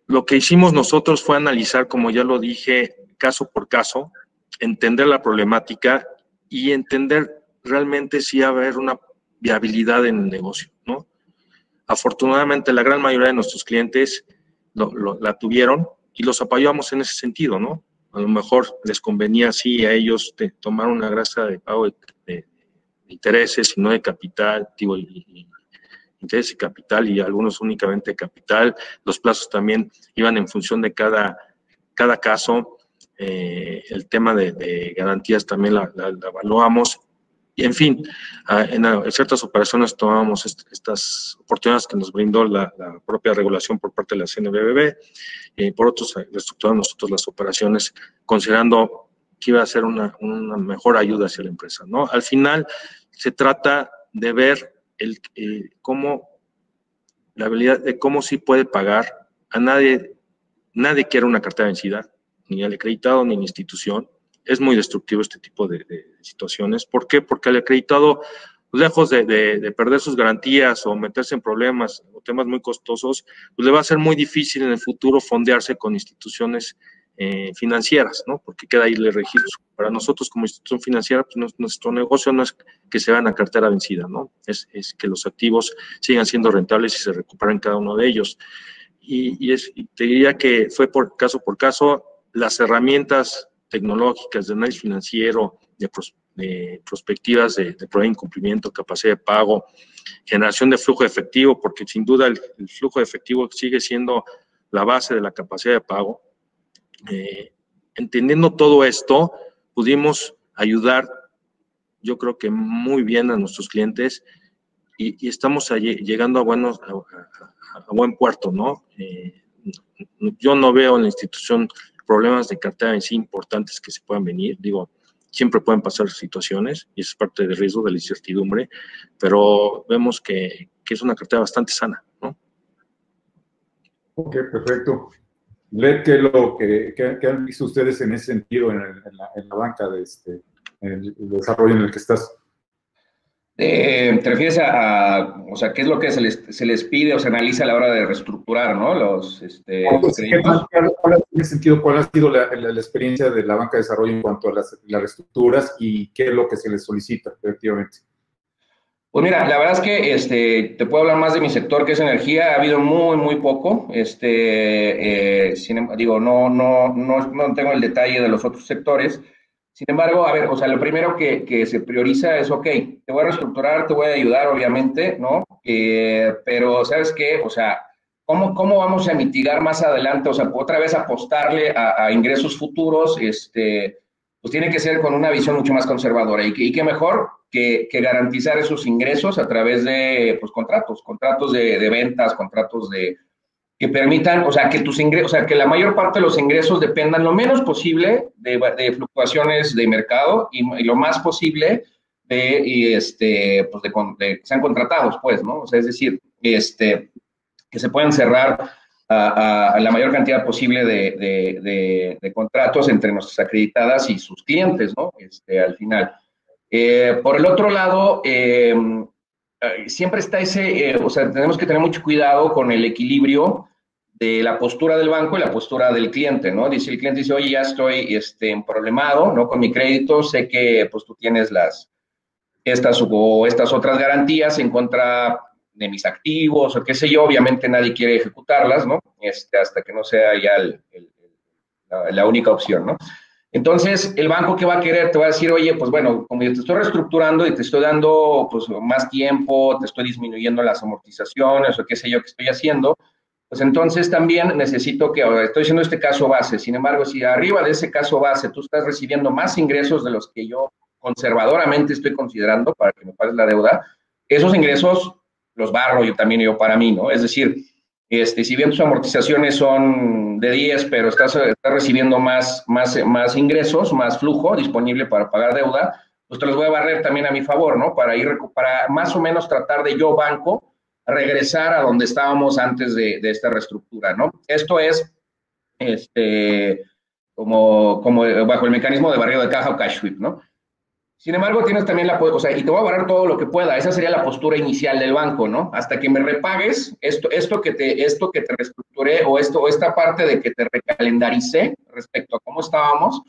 Lo que hicimos nosotros fue analizar, como ya lo dije, caso por caso, entender la problemática y entender realmente si va a haber una viabilidad en el negocio, ¿no? Afortunadamente, la gran mayoría de nuestros clientes la tuvieron y los apoyamos en ese sentido, ¿no? A lo mejor les convenía así a ellos tomar una gracia de pago de intereses y no de capital, digo, interés y capital, y algunos únicamente capital. Los plazos también iban en función de cada caso. El tema de garantías también la evaluamos. Y en fin, en ciertas operaciones tomamos estas oportunidades que nos brindó la propia regulación por parte de la CNBV. Por otros, reestructuramos nosotros las operaciones considerando que iba a ser una mejor ayuda hacia la empresa, ¿no? Al final, se trata de ver la habilidad de cómo sí puede pagar. A nadie quiere una cartera vencida, ni al acreditado ni a la institución. Es muy destructivo este tipo de situaciones. ¿Por qué? Porque al acreditado, lejos de perder sus garantías o meterse en problemas o temas muy costosos, pues le va a ser muy difícil en el futuro fondearse con instituciones financieras, ¿no? Porque queda ahí el registro. Para nosotros como institución financiera, pues nuestro negocio no es que se vean a cartera vencida, ¿no? Es que los activos sigan siendo rentables y se recuperen cada uno de ellos. Y te diría que fue por caso, las herramientas tecnológicas de análisis financiero, de perspectivas de probabilidad de incumplimiento, capacidad de pago, generación de flujo de efectivo, porque sin duda el flujo de efectivo sigue siendo la base de la capacidad de pago. Entendiendo todo esto, pudimos ayudar, yo creo que muy bien a nuestros clientes y estamos llegando a buen puerto, ¿no? Yo no veo en la institución problemas de cartera en sí importantes que se puedan venir. Digo, siempre pueden pasar situaciones y eso es parte del riesgo de la incertidumbre, pero vemos que es una cartera bastante sana, ¿no? Ok, perfecto. Led, ¿qué han visto ustedes en ese sentido en la banca en el desarrollo en el que estás? ¿Te refieres o sea, qué es lo que se les pide o se analiza a la hora de reestructurar, ¿no? Los créditos. En ese sentido, ¿cuál ha sido la experiencia de la banca de desarrollo en cuanto a las reestructuras y qué es lo que se les solicita, efectivamente? Pues mira, la verdad es que te puedo hablar más de mi sector, que es energía. Ha habido muy, muy poco. Digo, no tengo el detalle de los otros sectores, Sin embargo, a ver, o sea, lo primero que se prioriza es, ok, te voy a reestructurar, te voy a ayudar, obviamente, ¿no? Pero, ¿sabes qué? O sea, ¿cómo vamos a mitigar más adelante? O sea, otra vez apostarle a ingresos futuros, pues tiene que ser con una visión mucho más conservadora. Y qué mejor que garantizar esos ingresos a través de, pues, contratos de ventas, contratos que permitan, o sea, que tus ingresos, o sea, que la mayor parte de los ingresos dependan lo menos posible de fluctuaciones de mercado y lo más posible pues de que sean contratados, pues, ¿no? O sea, es decir, que se puedan cerrar a la mayor cantidad posible de contratos entre nuestras acreditadas y sus clientes, ¿no? Al final. Por el otro lado, siempre está o sea, tenemos que tener mucho cuidado con el equilibrio de la postura del banco y la postura del cliente, ¿no? Dice el cliente, dice, oye, ya estoy problemado, ¿no? Con mi crédito, sé que, pues, tú tienes estas otras garantías en contra de mis activos o qué sé yo, obviamente nadie quiere ejecutarlas, ¿no? Hasta que no sea ya la única opción, ¿no? Entonces, el banco que va a querer te va a decir, oye, pues bueno, como yo te estoy reestructurando y te estoy dando, pues, más tiempo, te estoy disminuyendo las amortizaciones o qué sé yo que estoy haciendo, pues entonces también necesito estoy haciendo este caso base. Sin embargo, si arriba de ese caso base tú estás recibiendo más ingresos de los que yo conservadoramente estoy considerando para que me pagues la deuda, esos ingresos los barro yo también para mí, ¿no? Es decir, si bien tus amortizaciones son de 10, pero estás recibiendo más ingresos, más flujo disponible para pagar deuda, pues te los voy a barrer también a mi favor, ¿no? Para más o menos tratar de yo, banco, regresar a donde estábamos antes de esta reestructura, ¿no? Esto es como bajo el mecanismo de barrido de caja o cash sweep, ¿no? Sin embargo, tienes también o sea, y te voy a barrar todo lo que pueda. Esa sería la postura inicial del banco, ¿no? Hasta que me repagues esto que te reestructuré o esta parte de que te recalendaricé respecto a cómo estábamos,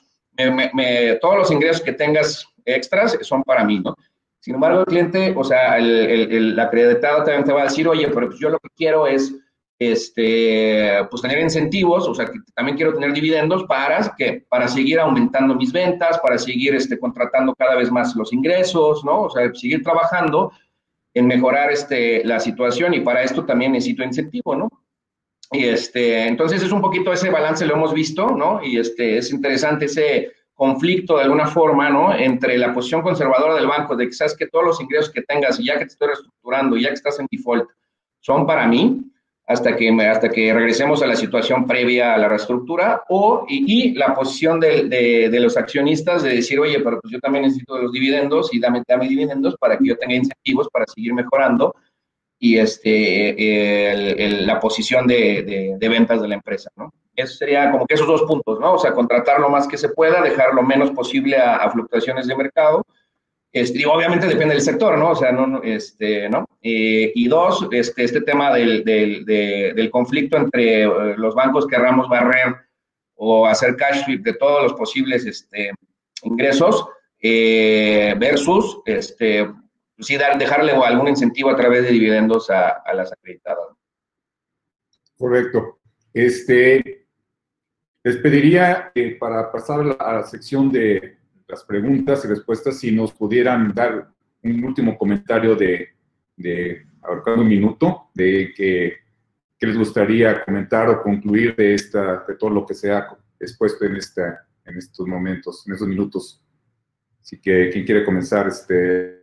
todos los ingresos que tengas extras son para mí, ¿no? Sin embargo, el cliente, o sea, la acreditada también te va a decir, oye, pero pues yo lo que quiero es pues tener incentivos, o sea, que también quiero tener dividendos para seguir aumentando mis ventas, para seguir contratando cada vez más los ingresos, ¿no? O sea, seguir trabajando en mejorar la situación y para esto también necesito incentivo, ¿no? Y entonces es un poquito ese balance lo hemos visto, ¿no? Y es interesante ese conflicto de alguna forma, ¿no? Entre la posición conservadora del banco de que sabes que todos los ingresos que tengas y ya que te estoy reestructurando, ya que estás en default, son para mí, hasta que regresemos a la situación previa a la reestructura, y la posición de los accionistas de decir, oye, pero pues yo también necesito los dividendos y dame dividendos para que yo tenga incentivos para seguir mejorando y la posición de ventas de la empresa, ¿no? Eso sería como que esos dos puntos, ¿no? O sea, contratar lo más que se pueda, dejar lo menos posible a fluctuaciones de mercado. Obviamente depende del sector, ¿no? O sea, ¿no? Y dos, este tema del conflicto entre los bancos querramos barrer o hacer cash sweep de todos los posibles ingresos versus, sí, dejarle algún incentivo a través de dividendos a las acreditadas. Correcto. Les pediría para pasar a la sección de las preguntas y respuestas, si nos pudieran dar un último comentario abarcando un minuto, de qué les gustaría comentar o concluir de todo lo que se ha expuesto en estos momentos, en estos minutos. Así que, ¿quién quiere comenzar? ¿Te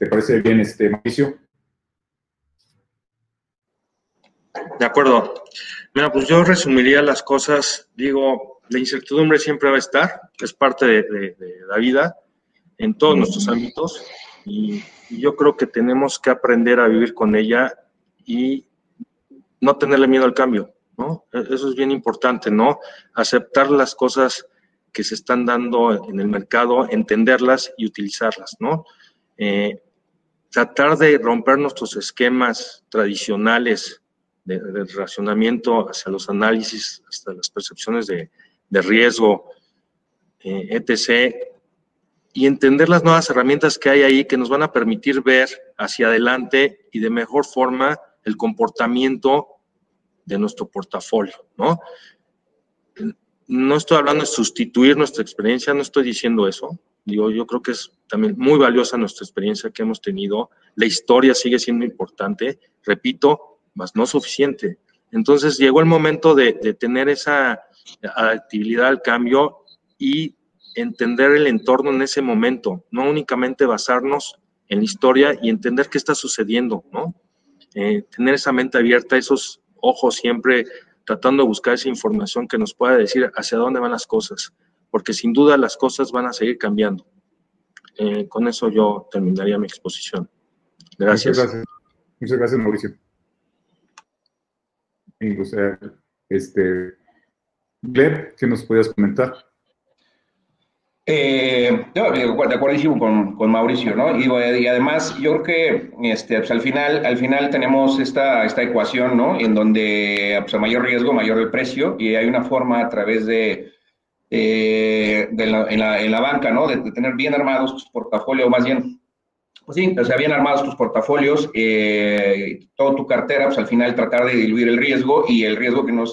parece bien, Mauricio? De acuerdo. Mira, pues yo resumiría las cosas. Digo, la incertidumbre siempre va a estar, es parte de la vida en todos nuestros ámbitos, y yo creo que tenemos que aprender a vivir con ella y no tenerle miedo al cambio, ¿no? Eso es bien importante, ¿no? Aceptar las cosas que se están dando en el mercado, entenderlas y utilizarlas, ¿no? Tratar de romper nuestros esquemas tradicionales de relacionamiento hacia los análisis, hasta las percepciones de riesgo, etc., y entender las nuevas herramientas que hay ahí que nos van a permitir ver hacia adelante y de mejor forma el comportamiento de nuestro portafolio, ¿no? no estoy hablando de sustituir nuestra experiencia, no estoy diciendo eso. Digo, yo creo que es también muy valiosa nuestra experiencia que hemos tenido. La historia sigue siendo importante, repito, mas no suficiente. Entonces llegó el momento de tener esa actividad al cambio y entender el entorno en ese momento, no únicamente basarnos en la historia y entender qué está sucediendo, ¿no? Tener esa mente abierta, esos ojos siempre tratando de buscar esa información que nos pueda decir hacia dónde van las cosas, porque sin duda las cosas van a seguir cambiando. Con eso yo terminaría mi exposición. Gracias. Muchas gracias, Mauricio. O sea, Gleb, ¿qué nos podías comentar? Yo, de acuerdísimo con Mauricio, ¿no? Y además, yo creo que pues al final tenemos esta ecuación, ¿no? En donde pues, a mayor riesgo, mayor el precio, y hay una forma a través en la banca, ¿no? De tener bien armados tus portafolios, más bien, pues sí, o sea, bien armados tus portafolios, toda tu cartera, pues al final tratar de diluir el riesgo, y el riesgo que no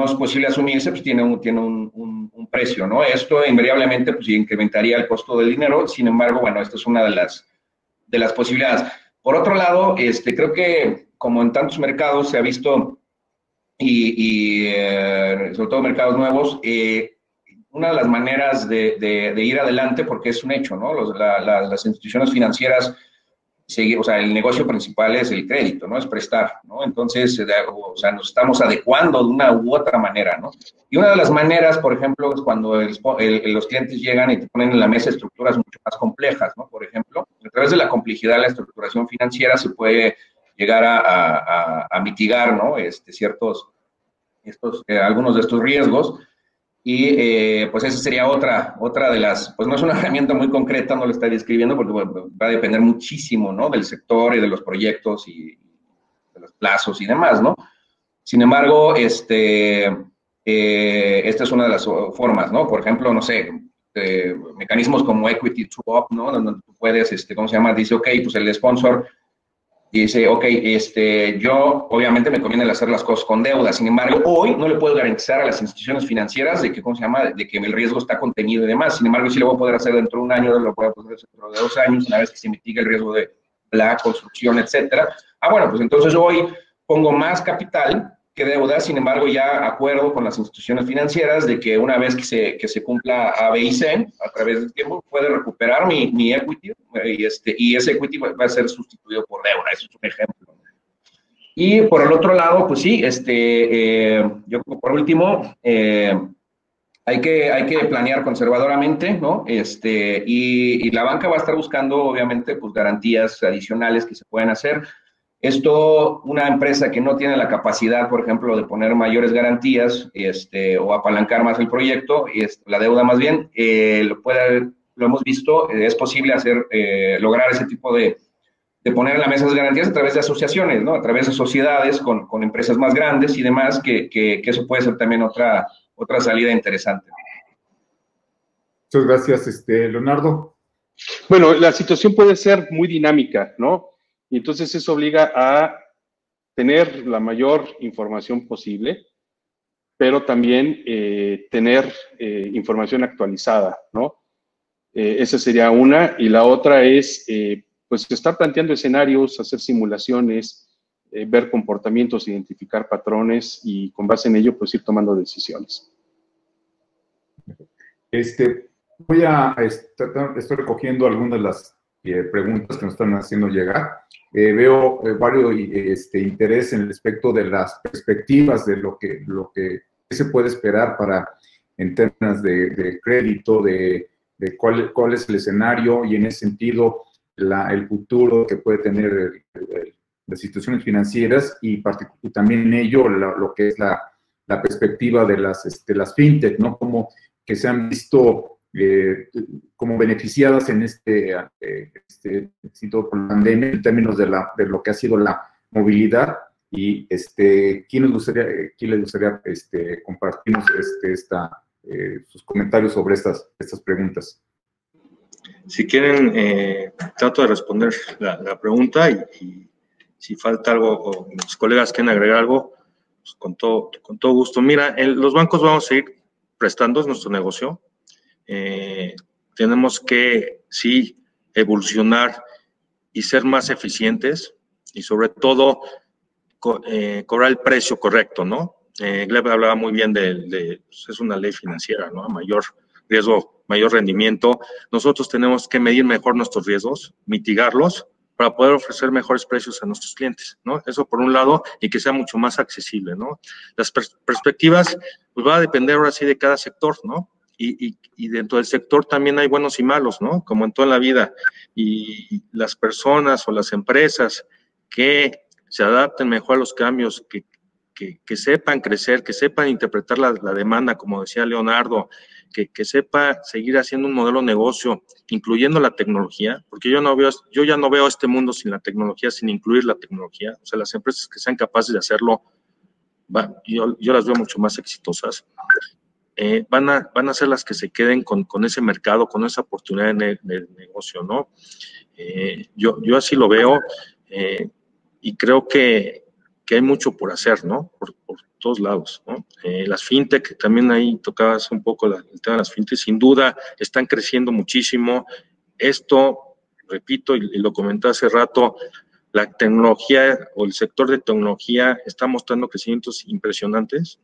es posible asumirse, pues tiene un precio, ¿no? Esto invariablemente pues incrementaría el costo del dinero. Sin embargo, bueno, esta es una de las posibilidades. Por otro lado, creo que como en tantos mercados se ha visto, y sobre todo mercados nuevos, una de las maneras de ir adelante, porque es un hecho, ¿no? Las instituciones financieras, o sea, el negocio principal es el crédito, ¿no? Es prestar, ¿no? Entonces, o sea, nos estamos adecuando de una u otra manera, ¿no? Y una de las maneras, por ejemplo, es cuando los clientes llegan y te ponen en la mesa estructuras mucho más complejas, ¿no? Por ejemplo, a través de la complejidad de la estructuración financiera se puede llegar a mitigar, ¿no? Algunos de estos riesgos. Y pues esa sería otra de las, pues no es una herramienta muy concreta, no lo estaría describiendo porque bueno, va a depender muchísimo, ¿no? Del sector y de los proyectos y de los plazos y demás, ¿no? Sin embargo, esta es una de las formas, ¿no? Por ejemplo, no sé, mecanismos como equity swap, ¿no? Donde tú puedes, ¿cómo se llama? Dice, ok, pues el sponsor dice, ok, yo obviamente me conviene hacer las cosas con deuda. Sin embargo, hoy no le puedo garantizar a las instituciones financieras de que, ¿cómo se llama? De que el riesgo está contenido y demás. Sin embargo, sí lo voy a poder hacer dentro de un año, lo voy a poder hacer dentro de 2 años, una vez que se mitigue el riesgo de la construcción, etcétera. Bueno, pues entonces hoy pongo más capital que deuda. Sin embargo, ya acuerdo con las instituciones financieras de que una vez que se cumpla A, B y C, a través del tiempo, puede recuperar mi equity, y ese equity va a ser sustituido por deuda. Eso es un ejemplo. Y por el otro lado, pues sí, yo por último, hay que planear conservadoramente, ¿no? Y la banca va a estar buscando, obviamente, pues garantías adicionales que se pueden hacer. Esto, una empresa que no tiene la capacidad, por ejemplo, de poner mayores garantías, o apalancar más el proyecto, la deuda más bien, lo hemos visto, es posible lograr ese tipo de poner en la mesa las garantías a través de asociaciones, ¿no? A través de sociedades con empresas más grandes y demás, que eso puede ser también otra salida interesante. Muchas gracias, Leonardo. Bueno, la situación puede ser muy dinámica, ¿no? Y entonces eso obliga a tener la mayor información posible, pero también tener información actualizada, ¿no? Esa sería una. Y la otra es, pues, estar planteando escenarios, hacer simulaciones, ver comportamientos, identificar patrones y con base en ello, pues, ir tomando decisiones. Estoy recogiendo algunas de las preguntas que nos están haciendo llegar. Veo varios interés en el aspecto de las perspectivas de lo que se puede esperar en términos de crédito, de cuál es el escenario, y en ese sentido el futuro que puede tener las instituciones financieras, y también en ello lo que es la perspectiva de las fintech, ¿no? Como que se han visto como beneficiadas en por la pandemia, en términos de lo que ha sido la movilidad. Y ¿quién les gustaría compartirnos sus comentarios sobre estas preguntas? Si quieren, trato de responder la pregunta, y si falta algo o mis colegas quieren agregar algo, con todo gusto. Mira, los bancos vamos a seguir prestando, es nuestro negocio. Tenemos que, sí, evolucionar y ser más eficientes y sobre todo cobrar el precio correcto, ¿no? Gleb hablaba muy bien pues es una ley financiera, ¿no? Mayor riesgo, mayor rendimiento. Nosotros tenemos que medir mejor nuestros riesgos, mitigarlos, para poder ofrecer mejores precios a nuestros clientes, ¿no? Eso por un lado, y que sea mucho más accesible, ¿no? Las perspectivas, pues va a depender ahora sí de cada sector, ¿no? Y dentro del sector también hay buenos y malos, ¿no? Como en toda la vida. Y las personas o las empresas que se adapten mejor a los cambios, que sepan crecer, que sepan interpretar la demanda, como decía Leonardo, que sepa seguir haciendo un modelo de negocio, incluyendo la tecnología, porque yo ya no veo este mundo sin la tecnología, sin incluir la tecnología. O sea, las empresas que sean capaces de hacerlo, yo las veo mucho más exitosas. Van a ser las que se queden con ese mercado, con esa oportunidad de negocio, ¿no? Yo así lo veo y creo que hay mucho por hacer, ¿no? Por todos lados, ¿no? Las fintech, también ahí tocabas un poco el tema de las fintech, sin duda están creciendo muchísimo. Esto, repito, y lo comenté hace rato, la tecnología o el sector de tecnología está mostrando crecimientos impresionantes.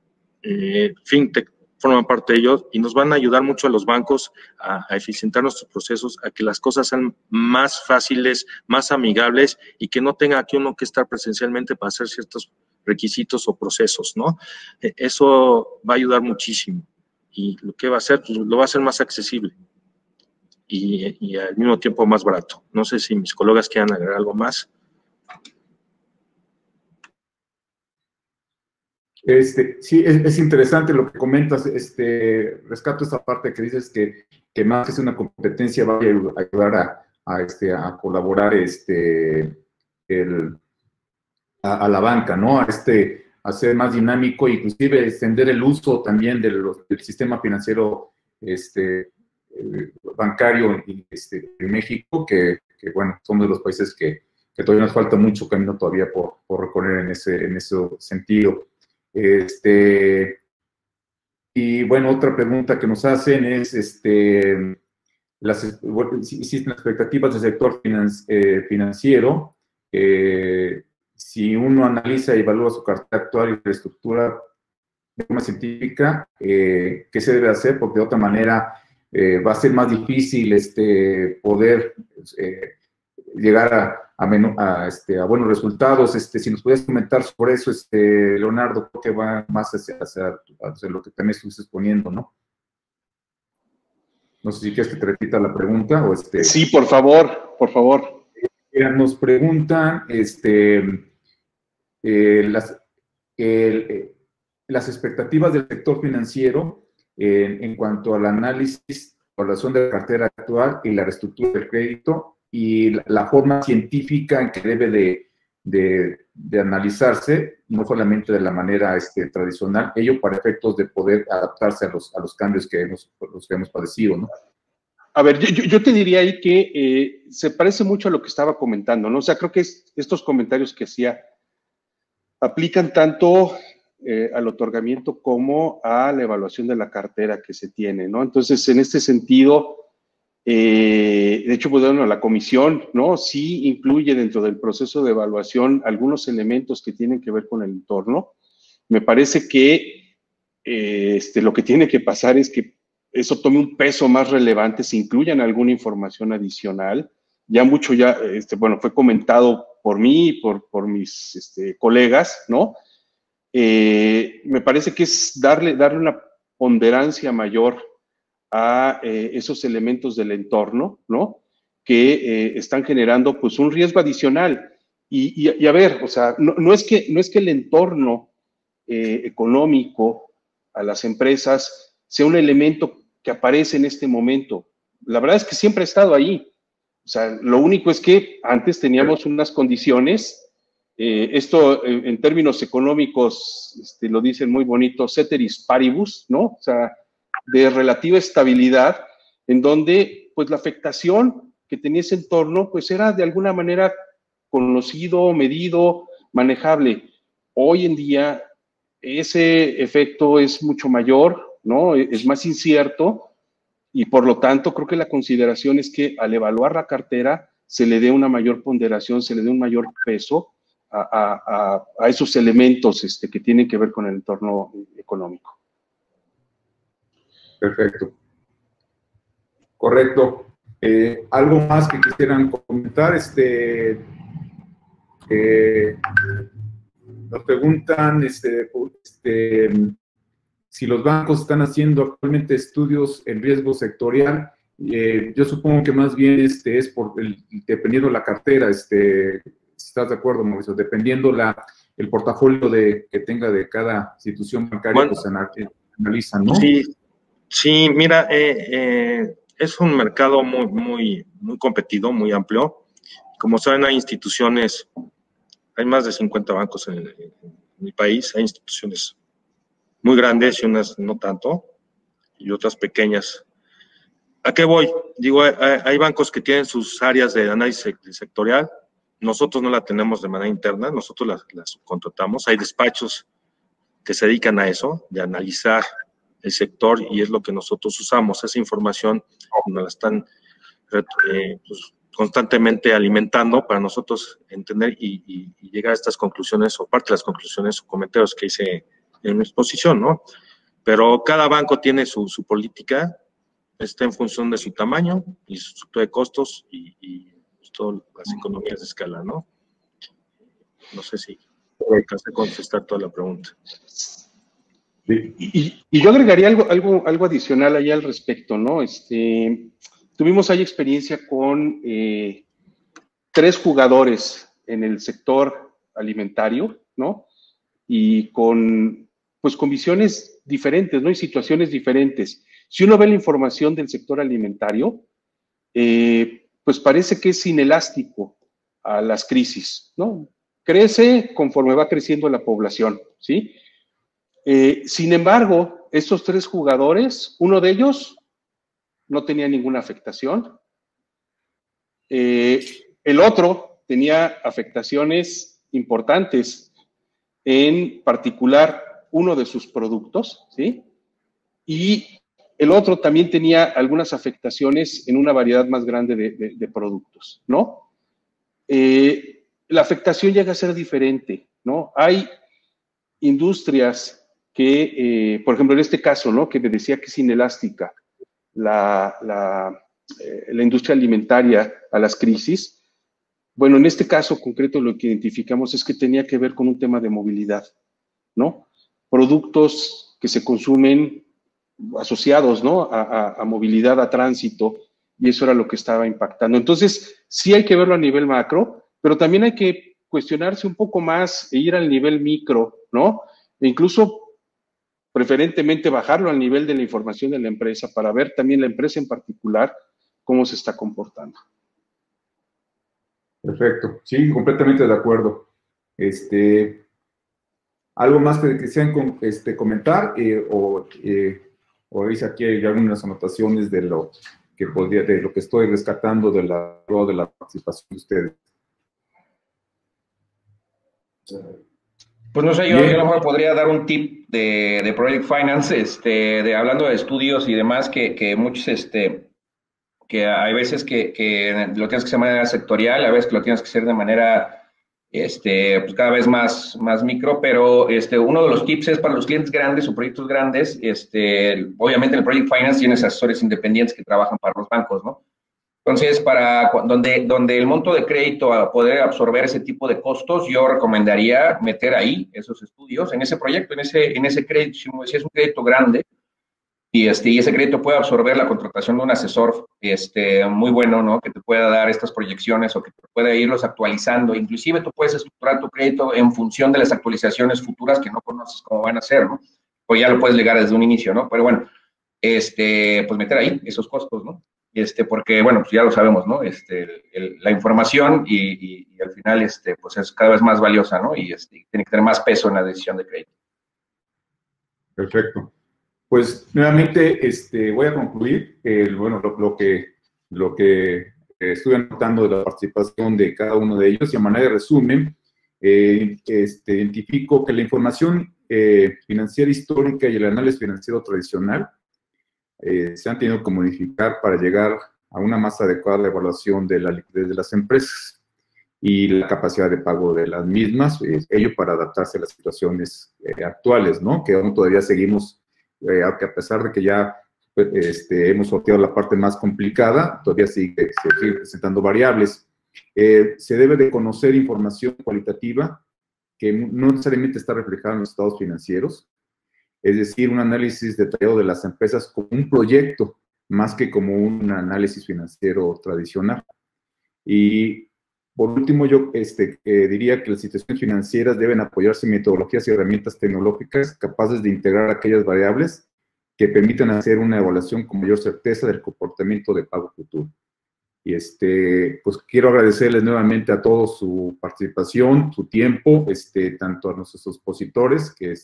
Fintech forman parte de ellos y nos van a ayudar mucho a los bancos a eficientar nuestros procesos, a que las cosas sean más fáciles, más amigables y que no tenga aquí uno que estar presencialmente para hacer ciertos requisitos o procesos, ¿no? Eso va a ayudar muchísimo y lo que va a hacer, pues, lo va a hacer más accesible y al mismo tiempo más barato. No sé si mis colegas quieran agregar algo más. Sí, es interesante lo que comentas. Rescato esta parte que dices que más que es una competencia va a ayudar a colaborar a la banca, ¿no? A ser más dinámico, inclusive extender el uso también del sistema financiero bancario en México, que bueno, somos de los países que todavía nos falta mucho camino todavía por recorrer en ese sentido. Y bueno, otra pregunta que nos hacen es, existen expectativas del sector financiero. Si uno analiza y evalúa su cartera actual y la estructura de forma científica, ¿qué se debe hacer? Porque de otra manera va a ser más difícil poder llegar a buenos resultados. Si nos pudieras comentar sobre eso, Leonardo, creo que va más hacia lo que también estuviste exponiendo, ¿no? No sé si quieres que te repita la pregunta o Sí, por favor, por favor. Nos preguntan las expectativas del sector financiero en cuanto al análisis, evaluación de la cartera actual y la reestructura del crédito y la forma científica en que debe de analizarse, no solamente de la manera tradicional, ello para efectos de poder adaptarse a los cambios que hemos padecido, ¿no? A ver, yo te diría ahí que se parece mucho a lo que estaba comentando, ¿no? O sea, creo que estos comentarios que hacía aplican tanto al otorgamiento como a la evaluación de la cartera que se tiene, ¿no? Entonces, en este sentido, de hecho, pues bueno, la comisión, ¿no? Sí incluye dentro del proceso de evaluación algunos elementos que tienen que ver con el entorno. Me parece que lo que tiene que pasar es que eso tome un peso más relevante, se incluyan alguna información adicional. Ya mucho bueno, fue comentado por mí y por mis colegas, ¿no? Me parece que es darle una ponderancia mayor a esos elementos del entorno, ¿no? Que están generando pues un riesgo adicional. Y a ver, o sea, no es que el entorno económico a las empresas sea un elemento que aparece en este momento. La verdad es que siempre ha estado ahí. O sea, lo único es que antes teníamos unas condiciones, esto en términos económicos lo dicen muy bonito, ceteris paribus, ¿no? O sea, de relativa estabilidad, en donde pues la afectación que tenía ese entorno pues era de alguna manera conocido, medido, manejable. Hoy en día ese efecto es mucho mayor, ¿no? Es más incierto y por lo tanto creo que la consideración es que al evaluar la cartera se le dé una mayor ponderación, se le dé un mayor peso a esos elementos que tienen que ver con el entorno económico. Perfecto. Correcto. ¿Algo más que quisieran comentar? Nos preguntan si los bancos están haciendo actualmente estudios en riesgo sectorial. Yo supongo que más bien es dependiendo la cartera, si estás de acuerdo, Mauricio, dependiendo el portafolio que tenga de cada institución bancaria, bueno, pues analizan, ¿no? Sí, mira, es un mercado muy competido, muy amplio. Como saben, hay instituciones, hay más de 50 bancos en mi país, hay instituciones muy grandes y unas no tanto, y otras pequeñas. ¿A qué voy? Digo, hay bancos que tienen sus áreas de análisis sectorial, nosotros no la tenemos de manera interna, nosotros las subcontratamos, hay despachos que se dedican a eso, de analizar el sector, y es lo que nosotros usamos. Esa información nos la están pues, constantemente alimentando para nosotros entender y llegar a estas conclusiones, o parte de las conclusiones o comentarios que hice en mi exposición, ¿no? Pero cada banco tiene su política, está en función de su tamaño y su estructura de costos y pues, todas las economías de escala, ¿no? No sé si alcancé a contestar toda la pregunta. Y yo agregaría algo adicional ahí al respecto, ¿no? Tuvimos ahí experiencia con 3 jugadores en el sector alimentario, ¿no? Y con visiones diferentes, ¿no? Y situaciones diferentes. Si uno ve la información del sector alimentario, pues parece que es inelástico a las crisis, ¿no? Crece conforme va creciendo la población, ¿sí? Sin embargo, estos 3 jugadores, uno de ellos no tenía ninguna afectación. El otro tenía afectaciones importantes, en particular uno de sus productos, ¿sí? Y el otro también tenía algunas afectaciones en una variedad más grande de productos, ¿no? La afectación llega a ser diferente, ¿no? Hay industrias que, por ejemplo, en este caso, ¿no? Que me decía que es inelástica la industria alimentaria a las crisis. Bueno, en este caso concreto lo que identificamos es que tenía que ver con un tema de movilidad, ¿no? Productos que se consumen asociados, ¿no? A movilidad, a tránsito, y eso era lo que estaba impactando. Entonces, sí hay que verlo a nivel macro, pero también hay que cuestionarse un poco más e ir al nivel micro, ¿no? E incluso, preferentemente, bajarlo al nivel de la información de la empresa para ver también la empresa en particular cómo se está comportando. Perfecto, sí, completamente de acuerdo. ¿Algo más que quisieran comentar? O dice aquí hay algunas anotaciones de lo que estoy rescatando de la participación de ustedes. Pues no sé, yo a lo mejor podría dar un tip de Project Finance, hablando de estudios y demás, que muchos, que hay veces que lo tienes que hacer de manera sectorial, a veces que lo tienes que hacer de manera, pues cada vez más micro, pero uno de los tips es para los clientes grandes o proyectos grandes, obviamente el Project Finance tiene asesores independientes que trabajan para los bancos, ¿no? Entonces, donde el monto de crédito a poder absorber ese tipo de costos, yo recomendaría meter ahí esos estudios, en ese proyecto, en ese crédito, si es un crédito grande, y ese crédito puede absorber la contratación de un asesor muy bueno, ¿no? Que te pueda dar estas proyecciones o que te pueda irlos actualizando. Inclusive tú puedes estructurar tu crédito en función de las actualizaciones futuras que no conoces cómo van a ser, ¿no? O ya lo puedes ligar desde un inicio, ¿no? Pero bueno, pues meter ahí esos costos, ¿no? Porque, bueno, pues ya lo sabemos, ¿no? La información y al final, pues es cada vez más valiosa, ¿no? Y tiene que tener más peso en la decisión de crédito. Perfecto. Pues, nuevamente, voy a concluir. Bueno, lo que estuve anotando de la participación de cada uno de ellos, y a manera de resumen, identifico que la información financiera histórica y el análisis financiero tradicional se han tenido que modificar para llegar a una más adecuada evaluación de la liquidez de las empresas y la capacidad de pago de las mismas, ello para adaptarse a las situaciones actuales, ¿no? Que aún todavía seguimos, aunque a pesar de que ya hemos sorteado la parte más complicada, todavía se sigue presentando variables. Se debe de conocer información cualitativa que no necesariamente está reflejada en los estados financieros, es decir, un análisis detallado de las empresas como un proyecto, más que como un análisis financiero tradicional. Y por último, yo diría que las instituciones financieras deben apoyarse en metodologías y herramientas tecnológicas capaces de integrar aquellas variables que permitan hacer una evaluación con mayor certeza del comportamiento de pago futuro. Y pues quiero agradecerles nuevamente a todos su participación, su tiempo, tanto a nuestros expositores que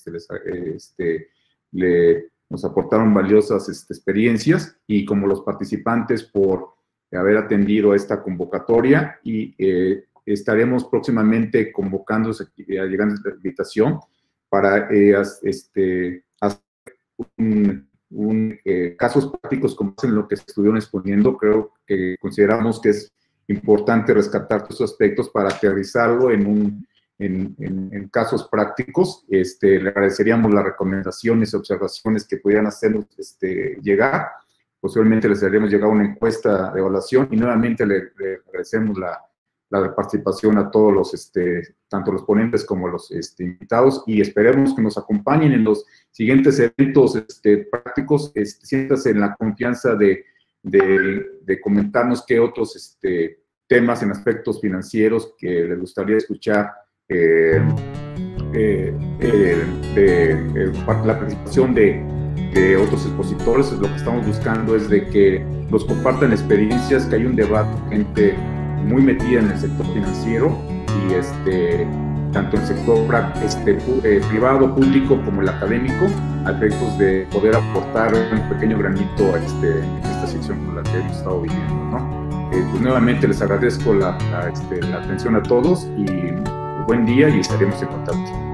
nos aportaron valiosas experiencias, y como los participantes por haber atendido esta convocatoria, y estaremos próximamente convocando, llegando a esta invitación para hacer casos prácticos como en lo que se estuvieron exponiendo. Creo que consideramos que es importante rescatar estos aspectos para aterrizarlo en casos prácticos. Le agradeceríamos las recomendaciones y observaciones que pudieran hacernos llegar. Posiblemente les haremos llegar una encuesta de evaluación, y nuevamente le agradecemos la participación a todos los, tanto los ponentes como los invitados, y esperemos que nos acompañen en los siguientes eventos prácticos. Siéntase en la confianza de comentarnos qué otros temas en aspectos financieros que les gustaría escuchar, la participación de otros expositores. Lo que estamos buscando es de que nos compartan experiencias, que hay un debate, gente muy metida en el sector financiero, y tanto el sector privado, público, como el académico, a efectos de poder aportar un pequeño granito a esta sección con la que hemos estado viviendo, ¿no? Pues nuevamente les agradezco la atención a todos, y buen día, y estaremos en contacto.